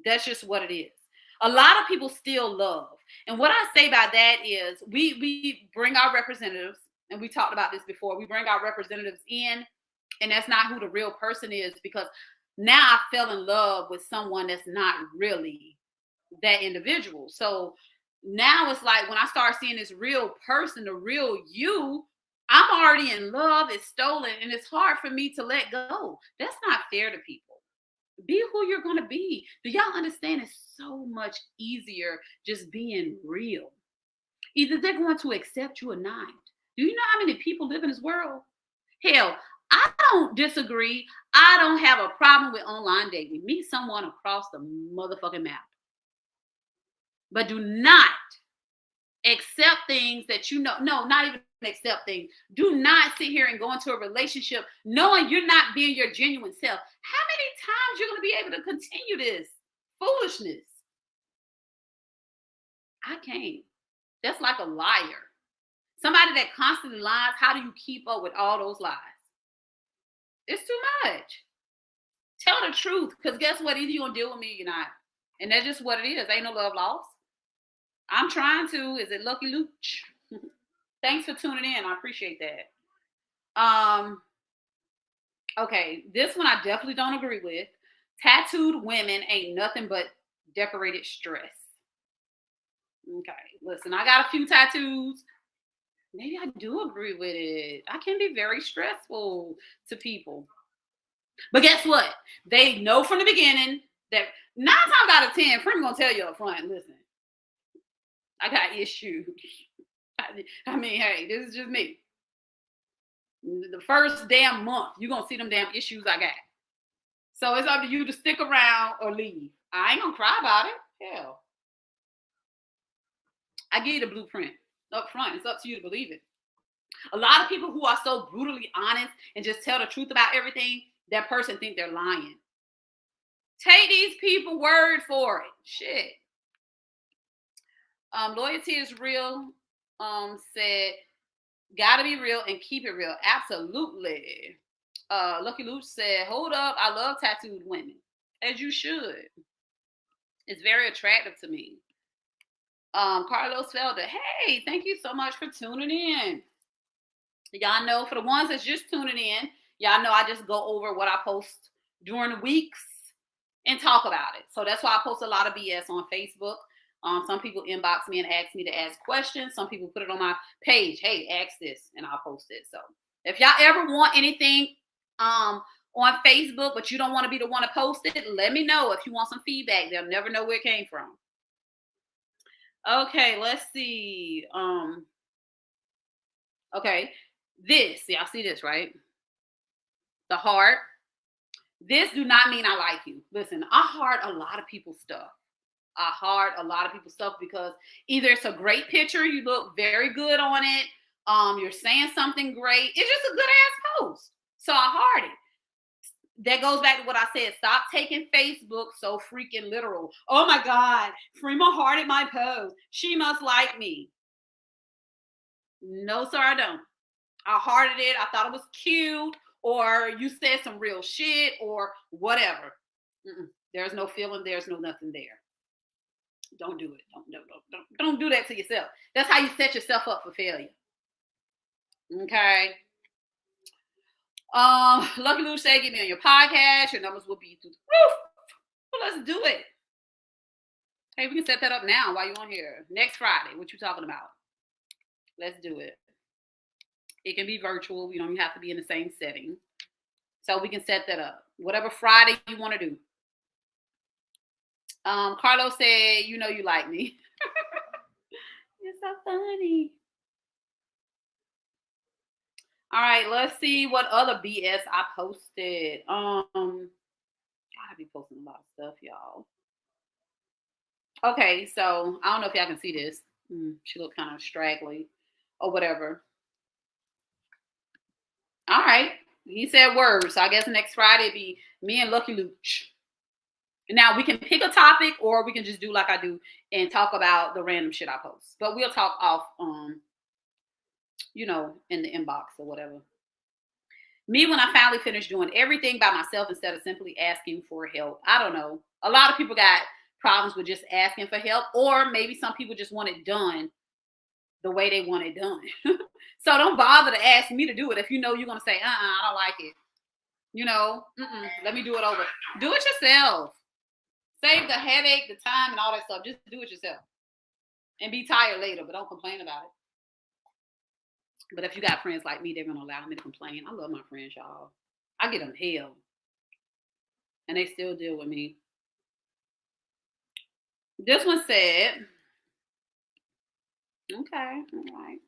That's just what it is. A lot of people still love. And what I say by that is we bring our representatives, and we talked about this before, we bring our representatives in, and that's not who the real person is, because now I fell in love with someone that's not really that individual. So now it's like when I start seeing this real person, the real you, I'm already in love, it's stolen, and it's hard for me to let go. That's not fair to people. Be who you're going to be. Do y'all understand? It's so much easier just being real. Either they're going to accept you or not. Do you know how many people live in this world? Hell, I don't disagree. I don't have a problem with online dating. Meet someone across the motherfucking map. But do not accept things that no, not even accept things. Do not sit here and go into a relationship knowing you're not being your genuine self. How many times you're going to be able to continue this foolishness? I can't. That's like a liar. Somebody that constantly lies, how do you keep up with all those lies? It's too much. Tell the truth, because guess what? Either you're going to deal with me or you're not. And that's just what it is. Ain't no love lost. I'm trying to. Is it Lucky Luch? Thanks for tuning in. I appreciate that. Okay, this one I definitely don't agree with. Tattooed women ain't nothing but decorated stress. Okay, listen, I got a few tattoos. Maybe I do agree with it. I can be very stressful to people. But guess what? They know from the beginning that 9 times out of 10, friend gonna tell you up front, listen, I got issues. I mean, hey, this is just me. The first damn month, you're going to see them damn issues I got. So it's up to you to stick around or leave. I ain't going to cry about it. Hell. I give you the blueprint up front. It's up to you to believe it. A lot of people who are so brutally honest and just tell the truth about everything, that person think they're lying. Take these people word for it. Shit. Loyalty is real. Said, gotta be real and keep it real. Absolutely. Lucky Luke said, hold up, I love tattooed women. As you should. It's very attractive to me. Carlos Felder, hey, thank you so much for tuning in. Y'all know, for the ones that's just tuning in, y'all know I just go over what I post during the weeks and talk about it. So that's why I post a lot of BS on Facebook. Some people inbox me and ask me to ask questions. Some people put it on my page. Hey, ask this, and I'll post it. So if y'all ever want anything on Facebook, but you don't want to be the one to post it, let me know. If you want some feedback, they'll never know where it came from. Okay, let's see. Okay, this, y'all see this, right? The heart. This do not mean I like you. Listen, I heart a lot of people's stuff. I heart a lot of people's stuff because either it's a great picture, you look very good on it, you're saying something great. It's just a good ass post. So I heart it. That goes back to what I said. Stop taking Facebook so freaking literal. Oh my God, Freema hearted my post. She must like me. No, sir, I don't. I hearted it. I thought it was cute, or you said some real shit, or whatever. There's no feeling. There's no nothing there. Don't do it. Don't do that to yourself. That's how you set yourself up for failure. Okay. Lucky Lou said, get me on your podcast. Your numbers will be through the roof. Well, let's do it. Hey, we can set that up now while you're on here. Next Friday. What you talking about? Let's do it. It can be virtual. We don't even have to be in the same setting. So we can set that up. Whatever Friday you want to do. Carlos said, you know you like me. You're so funny. All right, let's see what other BS I posted. Gotta be posting a lot of stuff, y'all. Okay, so I don't know if y'all can see this. She looked kind of straggly or whatever. All right, he said words. So I guess next Friday it'd be me and Lucky Luch. Now we can pick a topic, or we can just do like I do and talk about the random shit I post. But we'll talk off, in the inbox or whatever. Me, when I finally finished doing everything by myself instead of simply asking for help. I don't know. A lot of people got problems with just asking for help, or maybe some people just want it done the way they want it done. So don't bother to ask me to do it if you know you're going to say, I don't like it. Let me do it over. Do it yourself. Save the headache, the time, and all that stuff. Just do it yourself. And be tired later, but don't complain about it. But if you got friends like me, they're going to allow me to complain. I love my friends, y'all. I get them hell. And they still deal with me. This one said, okay, all right.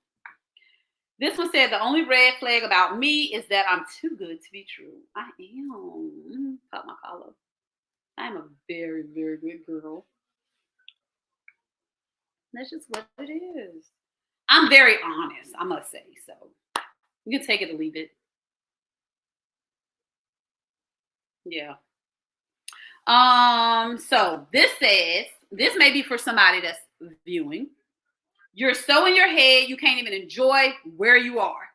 This one said, the only red flag about me is that I'm too good to be true. I am. Pop my collar. I'm a very, very good girl. That's just what it is. I'm very honest, I must say. So you can take it or leave it. Yeah. So this says, this may be for somebody that's viewing. You're so in your head, you can't even enjoy where you are.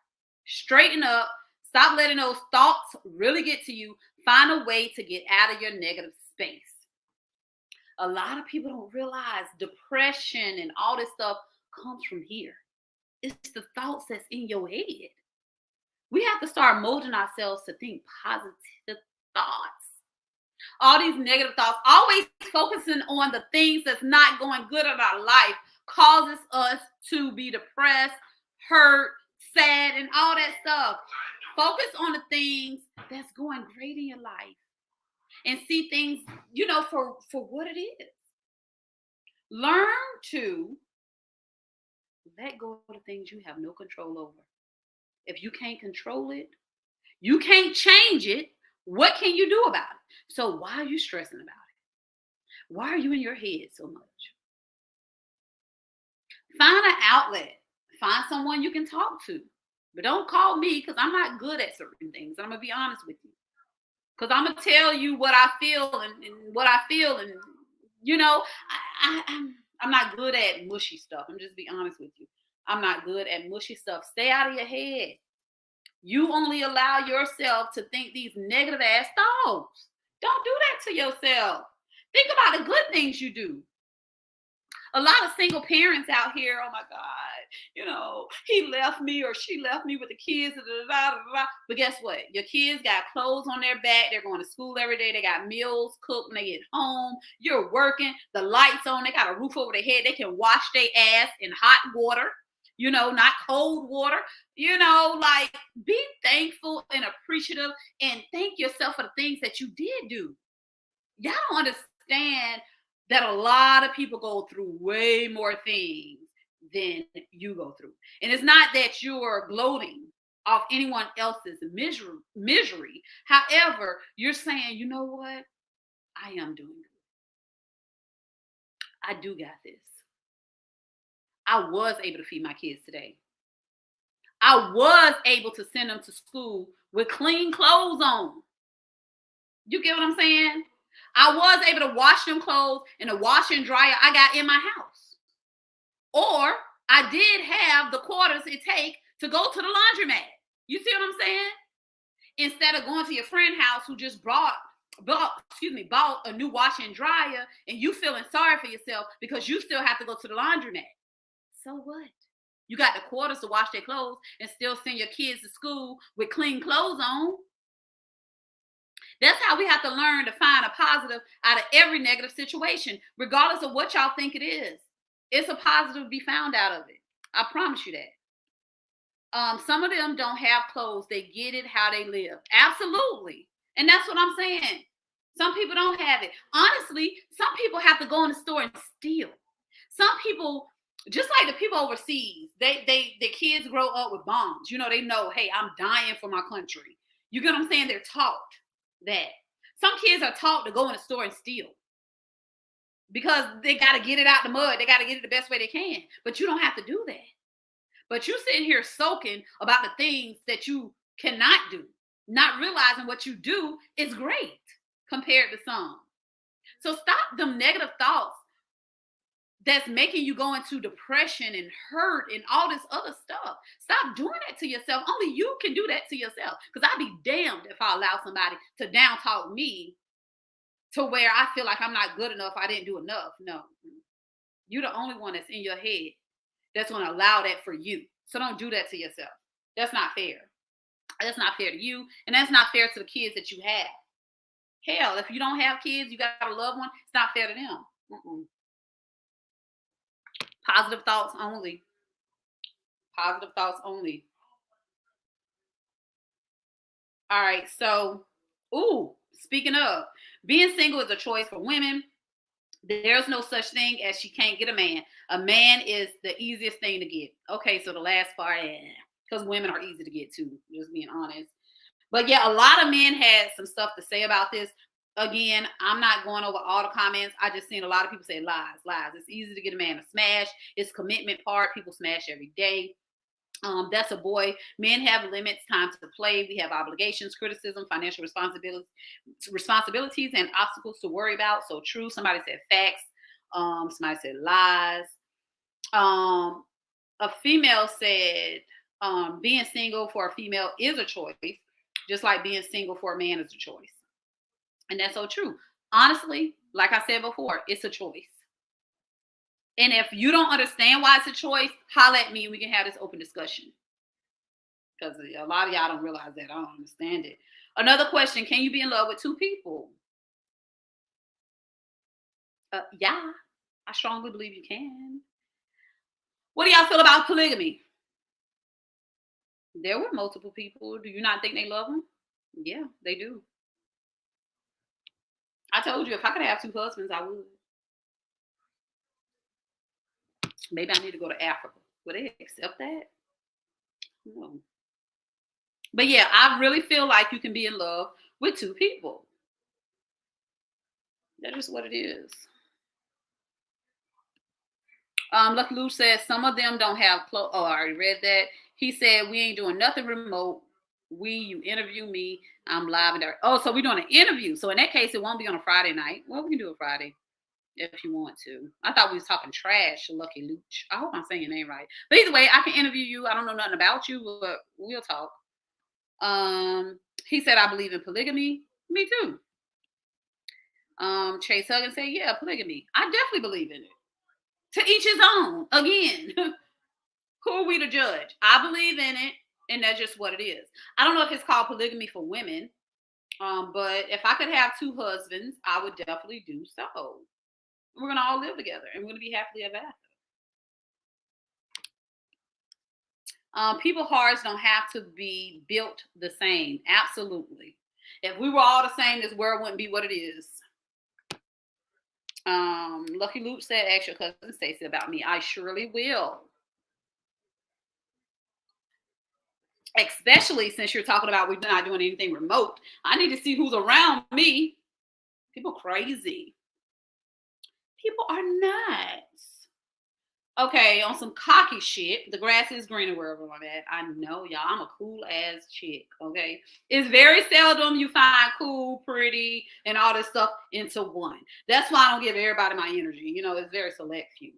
Straighten up. Stop letting those thoughts really get to you. Find a way to get out of your negative space. A lot of people don't realize depression and all this stuff comes from here. It's the thoughts that's in your head. We have to start molding ourselves to think positive thoughts. All these negative thoughts, always focusing on the things that's not going good in our life, causes us to be depressed, hurt, sad, and all that stuff. Focus on the things that's going great in your life and see things, for what it is. Learn to let go of the things you have no control over. If you can't control it, you can't change it. What can you do about it? So why are you stressing about it? Why are you in your head so much? Find an outlet. Find someone you can talk to. But don't call me because I'm not good at certain things. I'm going to be honest with you. Because I'm going to tell you what I feel and what I feel. And, you know, I'm not good at mushy stuff. I'm just be honest with you. I'm not good at mushy stuff. Stay out of your head. You only allow yourself to think these negative ass thoughts. Don't do that to yourself. Think about the good things you do. A lot of single parents out here, oh my God, he left me or she left me with the kids. But guess what? Your kids got clothes on their back. They're going to school every day. They got meals cooked when they get home. You're working. The lights on. They got a roof over their head. They can wash their ass in hot water, not cold water. Like, be thankful and appreciative and thank yourself for the things that you did do. Y'all don't understand that a lot of people go through way more things than you go through. And it's not that you're gloating off anyone else's misery. However, you're saying, you know what? I am doing good. I do got this. I was able to feed my kids today. I was able to send them to school with clean clothes on. You get what I'm saying? I was able to wash them clothes in the washer and dryer I got in my house. Or I did have the quarters it takes to go to the laundromat. You see what I'm saying? Instead of going to your friend's house who just bought a new washer and dryer and you feeling sorry for yourself because you still have to go to the laundromat. So what? You got the quarters to wash their clothes and still send your kids to school with clean clothes on. That's how we have to learn to find a positive out of every negative situation, regardless of what y'all think it is. It's a positive to be found out of it. I promise you that. Some of them don't have clothes. They get it how they live. Absolutely. And that's what I'm saying. Some people don't have it. Honestly, some people have to go in the store and steal. Some people, just like the people overseas, the kids grow up with bombs. They know, hey, I'm dying for my country. You get what I'm saying? They're taught that. Some kids are taught to go in the store and steal because they got to get it out the mud. They got to get it the best way they can. But you don't have to do that. But you sitting here soaking about the things that you cannot do, not realizing what you do is great compared to some. So stop them negative thoughts that's making you go into depression and hurt and all this other stuff. Stop doing that to yourself. Only you can do that to yourself. Because I'd be damned if I allow somebody to down talk me to where I feel like I'm not good enough. I didn't do enough. No. You're the only one that's in your head that's going to allow that for you. So don't do that to yourself. That's not fair. That's not fair to you. And that's not fair to the kids that you have. Hell, if you don't have kids, you got a loved one, it's not fair to them. Positive thoughts only. Positive thoughts only. All right. So, speaking of, being single is a choice for women. There's no such thing as she can't get a man. A man is the easiest thing to get. Okay, so the last part, because women are easy to get too, just being honest. But yeah, a lot of men had some stuff to say about this. Again, I'm not going over all the comments. I just seen a lot of people say lies. It's easy to get a man to smash. It's commitment part. People smash every day. That's a boy. Men have limits, time to play. We have obligations, criticism, financial responsibilities, and obstacles to worry about. So true. Somebody said facts. Somebody said lies. A female said being single for a female is a choice, just like being single for a man is a choice. And that's so true. Honestly, like I said before, it's a choice. And if you don't understand why it's a choice, holler at me and we can have this open discussion. Because a lot of y'all don't realize that. I don't understand it. Another question, can you be in love with two people? Yeah, I strongly believe you can. What do y'all feel about polygamy? There were multiple people. Do you not think they love them? Yeah, they do. I told you, if I could have two husbands, I would. Maybe I need to go to Africa. Would they accept that? No. But yeah, I really feel like you can be in love with two people. That's just what it is. Lucky Lou says some of them don't have clothes. Oh, I already read that. He said we ain't doing nothing remote. You interview me. I'm live and direct. Oh, so we're doing an interview. So in that case, it won't be on a Friday night. Well, we can do a Friday if you want to. I thought we was talking trash, Lucky Luch. I hope I'm saying your name right. But either way, I can interview you. I don't know nothing about you, but we'll talk. He said, I believe in polygamy. Me too. Chase Huggins said, yeah, polygamy. I definitely believe in it. To each his own. Again, who are we to judge? I believe in it, and that's just what it is. I don't know if it's called polygamy for women, but if I could have 2 husbands, I would definitely do so. We're gonna all live together, and we're gonna be happily ever after. People's hearts don't have to be built the same. Absolutely. If we were all the same, this world wouldn't be what it is. Lucky Luke said, ask your cousin Stacy about me. I surely will. Especially since you're talking about we're not doing anything remote. I need to see who's around me. People crazy. People are nuts. Okay, on some cocky shit. The grass is greener wherever I'm at. I know, y'all. I'm a cool ass chick. Okay, it's very seldom you find cool, pretty, and all this stuff into one. That's why I don't give everybody my energy. You know, it's very select few,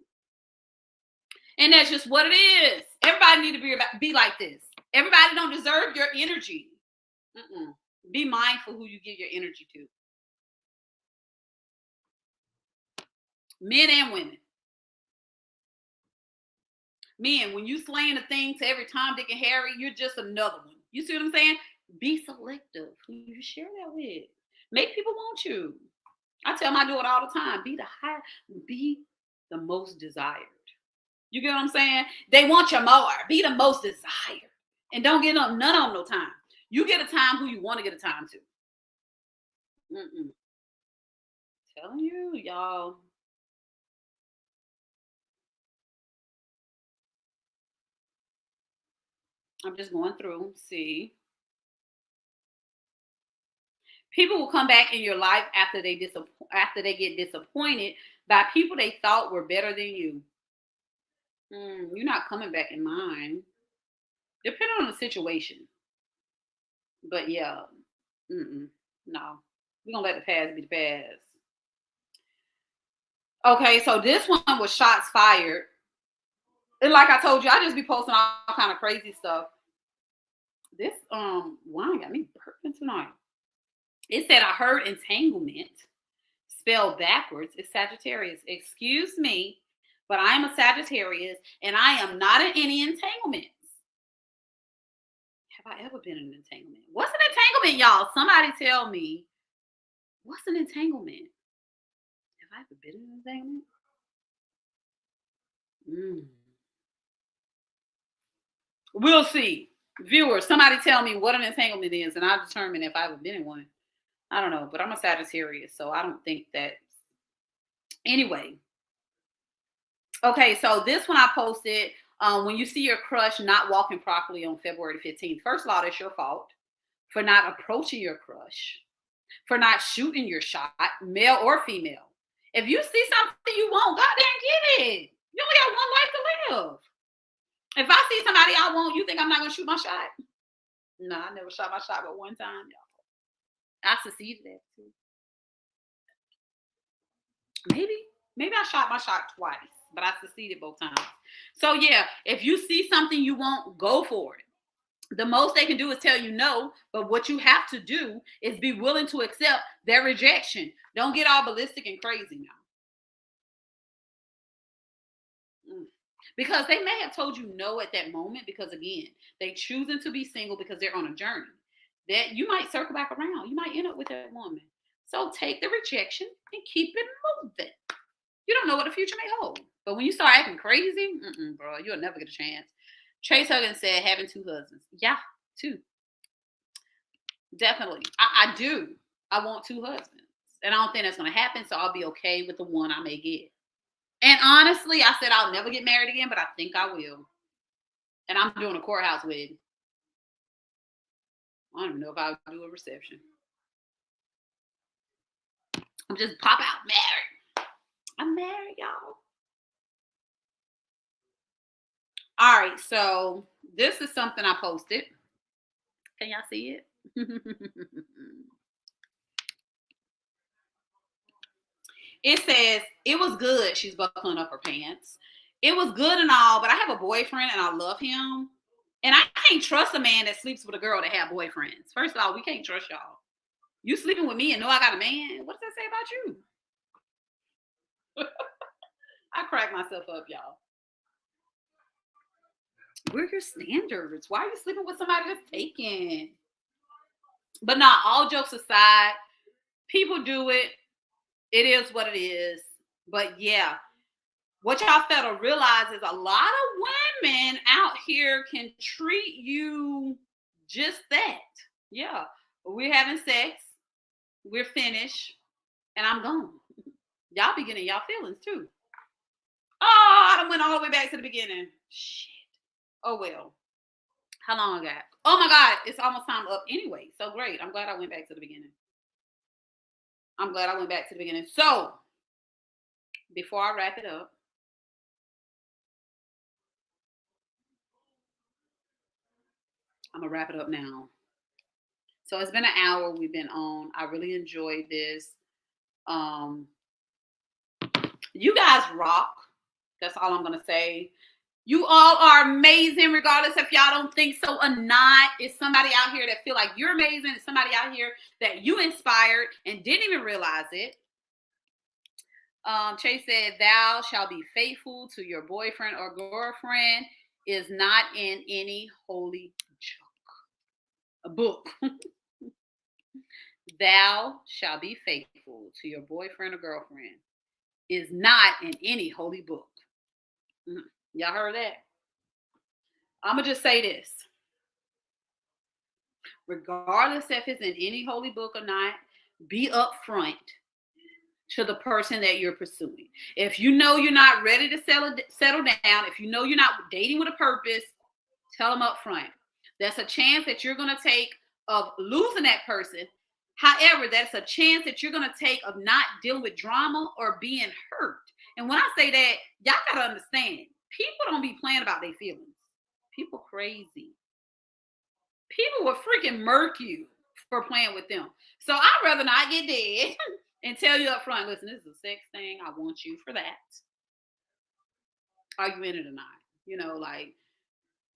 and that's just what it is. Everybody need to be like this. Everybody don't deserve your energy. Be mindful who you give your energy to. Men and women. Men, when you slaying the thing to every Tom, Dick, and Harry, you're just another one. You see what I'm saying? Be selective who you share that with. Make people want you. I tell my daughter all the time, be the most desired. You get what I'm saying? They want you more. Be the most desired. And don't get none of them no time. You get a time who you want to get a time to. Telling you, y'all. I'm just going through, see. People will come back in your life after they get disappointed by people they thought were better than you. You're not coming back in mine. Depending on the situation. But yeah, no. We're gonna let the past be the past. Okay, so this one was shots fired. And like I told you, I just be posting all kind of crazy stuff. This wine got me burping tonight. It said I heard entanglement spelled backwards is Sagittarius. Excuse me, but I am a Sagittarius and I am not in any entanglements. Have I ever been in an entanglement? What's an entanglement, y'all? Somebody tell me. What's an entanglement? Have I ever been in an entanglement? We'll see. Viewers, somebody tell me what an entanglement is, and I'll determine if I've ever been in one. I don't know, but I'm a Sagittarius, so I don't think that. Anyway. Okay, so this one I posted. When you see your crush not walking properly on February 15th, first of all, that's your fault for not approaching your crush, for not shooting your shot, male or female. If you see something you want, goddamn get it. You only got one life to live. If I see somebody I want, you think I'm not gonna shoot my shot? No, I never shot my shot but one time, y'all. I succeeded at too. Maybe I shot my shot twice, but I succeeded both times. So yeah, if you see something you want, go for it. The most they can do is tell you no, but what you have to do is be willing to accept their rejection. Don't get all ballistic and crazy now. Because they may have told you no at that moment because again, they choosing to be single because they're on a journey. That you might circle back around. You might end up with that woman. So take the rejection and keep it moving. You don't know what the future may hold. But when you start acting crazy, bro, you'll never get a chance. Chase Huggins said having 2 husbands. Yeah, 2. Definitely. I do. I want 2 husbands. And I don't think that's going to happen. So I'll be okay with the one I may get. And honestly, I said I'll never get married again, but I think I will. And I'm doing a courthouse wedding. I don't even know if I'll do a reception. I'm just pop out married. I'm married, y'all. All right, so this is something I posted. Can y'all see it? It says, it was good. She's buckling up her pants. It was good and all, but I have a boyfriend and I love him. And I can't trust a man that sleeps with a girl that have boyfriends. First of all, we can't trust y'all. You sleeping with me and know I got a man? What does that say about you? I crack myself up, y'all. Where are your standards? Why are you sleeping with somebody that's taken? But not all jokes aside, people do it. It is what it is. But yeah, what y'all fail to realize is a lot of women out here can treat you just that. Yeah, we're having sex, we're finished, and I'm gone. Y'all be getting y'all feelings too. Oh, I done went all the way back to the beginning. Shit. Oh well. How long I got? Oh my God, it's almost time up anyway. So great. I'm glad I went back to the beginning. So before I wrap it up, I'm gonna wrap it up now. So it's been an hour we've been on. I really enjoyed this. Um, you guys rock. That's all I'm gonna say. You all are amazing, regardless if y'all don't think so or not. It's somebody out here that feel like you're amazing. It's somebody out here that you inspired and didn't even realize it. Chase said, "Thou shall be faithful to your boyfriend or girlfriend is not in any holy book." Thou shall be faithful to your boyfriend or girlfriend is not in any holy book. Y'all heard that? I'm going to just say this. Regardless if it's in any holy book or not, be upfront to the person that you're pursuing. If you know you're not ready to settle down, if you know you're not dating with a purpose, tell them up front. That's a chance that you're going to take of losing that person. However, that's a chance that you're going to take of not dealing with drama or being hurt. And when I say that, y'all got to understand, people don't be playing about their feelings. People crazy. People will freaking murk you for playing with them. So I'd rather not get dead and tell you up front, listen, this is a sex thing. I want you for that. Are you in it or not? You know, like,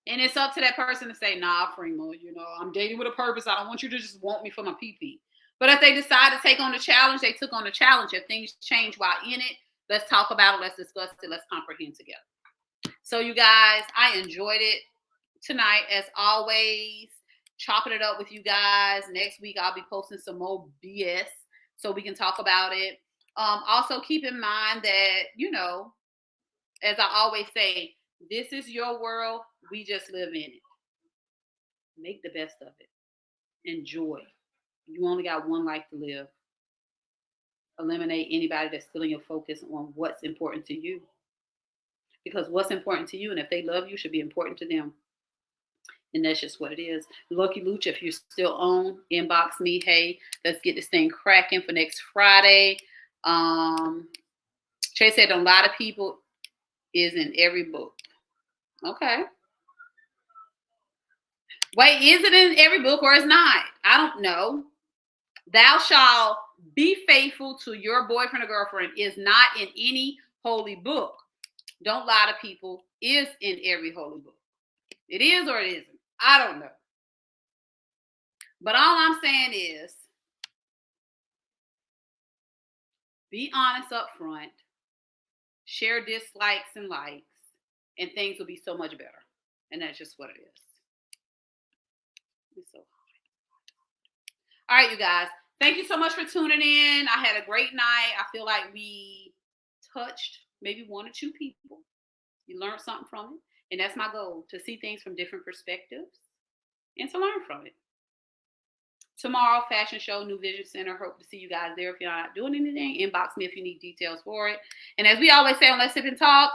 and it's up to that person to say, nah, Primo, you know, I'm dating with a purpose. I don't want you to just want me for my pee-pee. But if they decide to take on the challenge, they took on the challenge. If things change while in it, let's talk about it. Let's discuss it. Let's comprehend together. So you guys, I enjoyed it tonight as always. Chopping it up with you guys. Next week, I'll be posting some more BS so we can talk about it. Also, keep in mind that, you know, as I always say, this is your world. We just live in it. Make the best of it. Enjoy. You only got one life to live. Eliminate anybody that's stealing your focus on what's important to you. Because what's important to you, and if they love you, should be important to them. And that's just what it is. Lucky Lucha, if you're still on, inbox me. Hey, let's get this thing cracking for next Friday. Chase said a lot of people is in every book. Okay. Wait, is it in every book or is not? I don't know. Thou shalt be faithful to your boyfriend or girlfriend is not in any holy book. Don't lie to people. Is in every holy book. It is or it isn't. I don't know. But all I'm saying is be honest up front. Share dislikes and likes. And things will be so much better. And that's just what it is. It's so hard. All right, you guys. Thank you so much for tuning in. I had a great night. I feel like we touched maybe one or two people. You learned something from it. And that's my goal, to see things from different perspectives and to learn from it. Tomorrow, fashion show, New Vision Center. Hope to see you guys there. If you're not doing anything, inbox me if you need details for it. And as we always say on Let's Sip and Talk,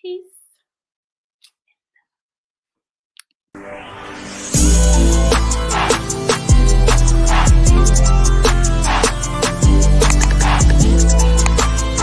peace.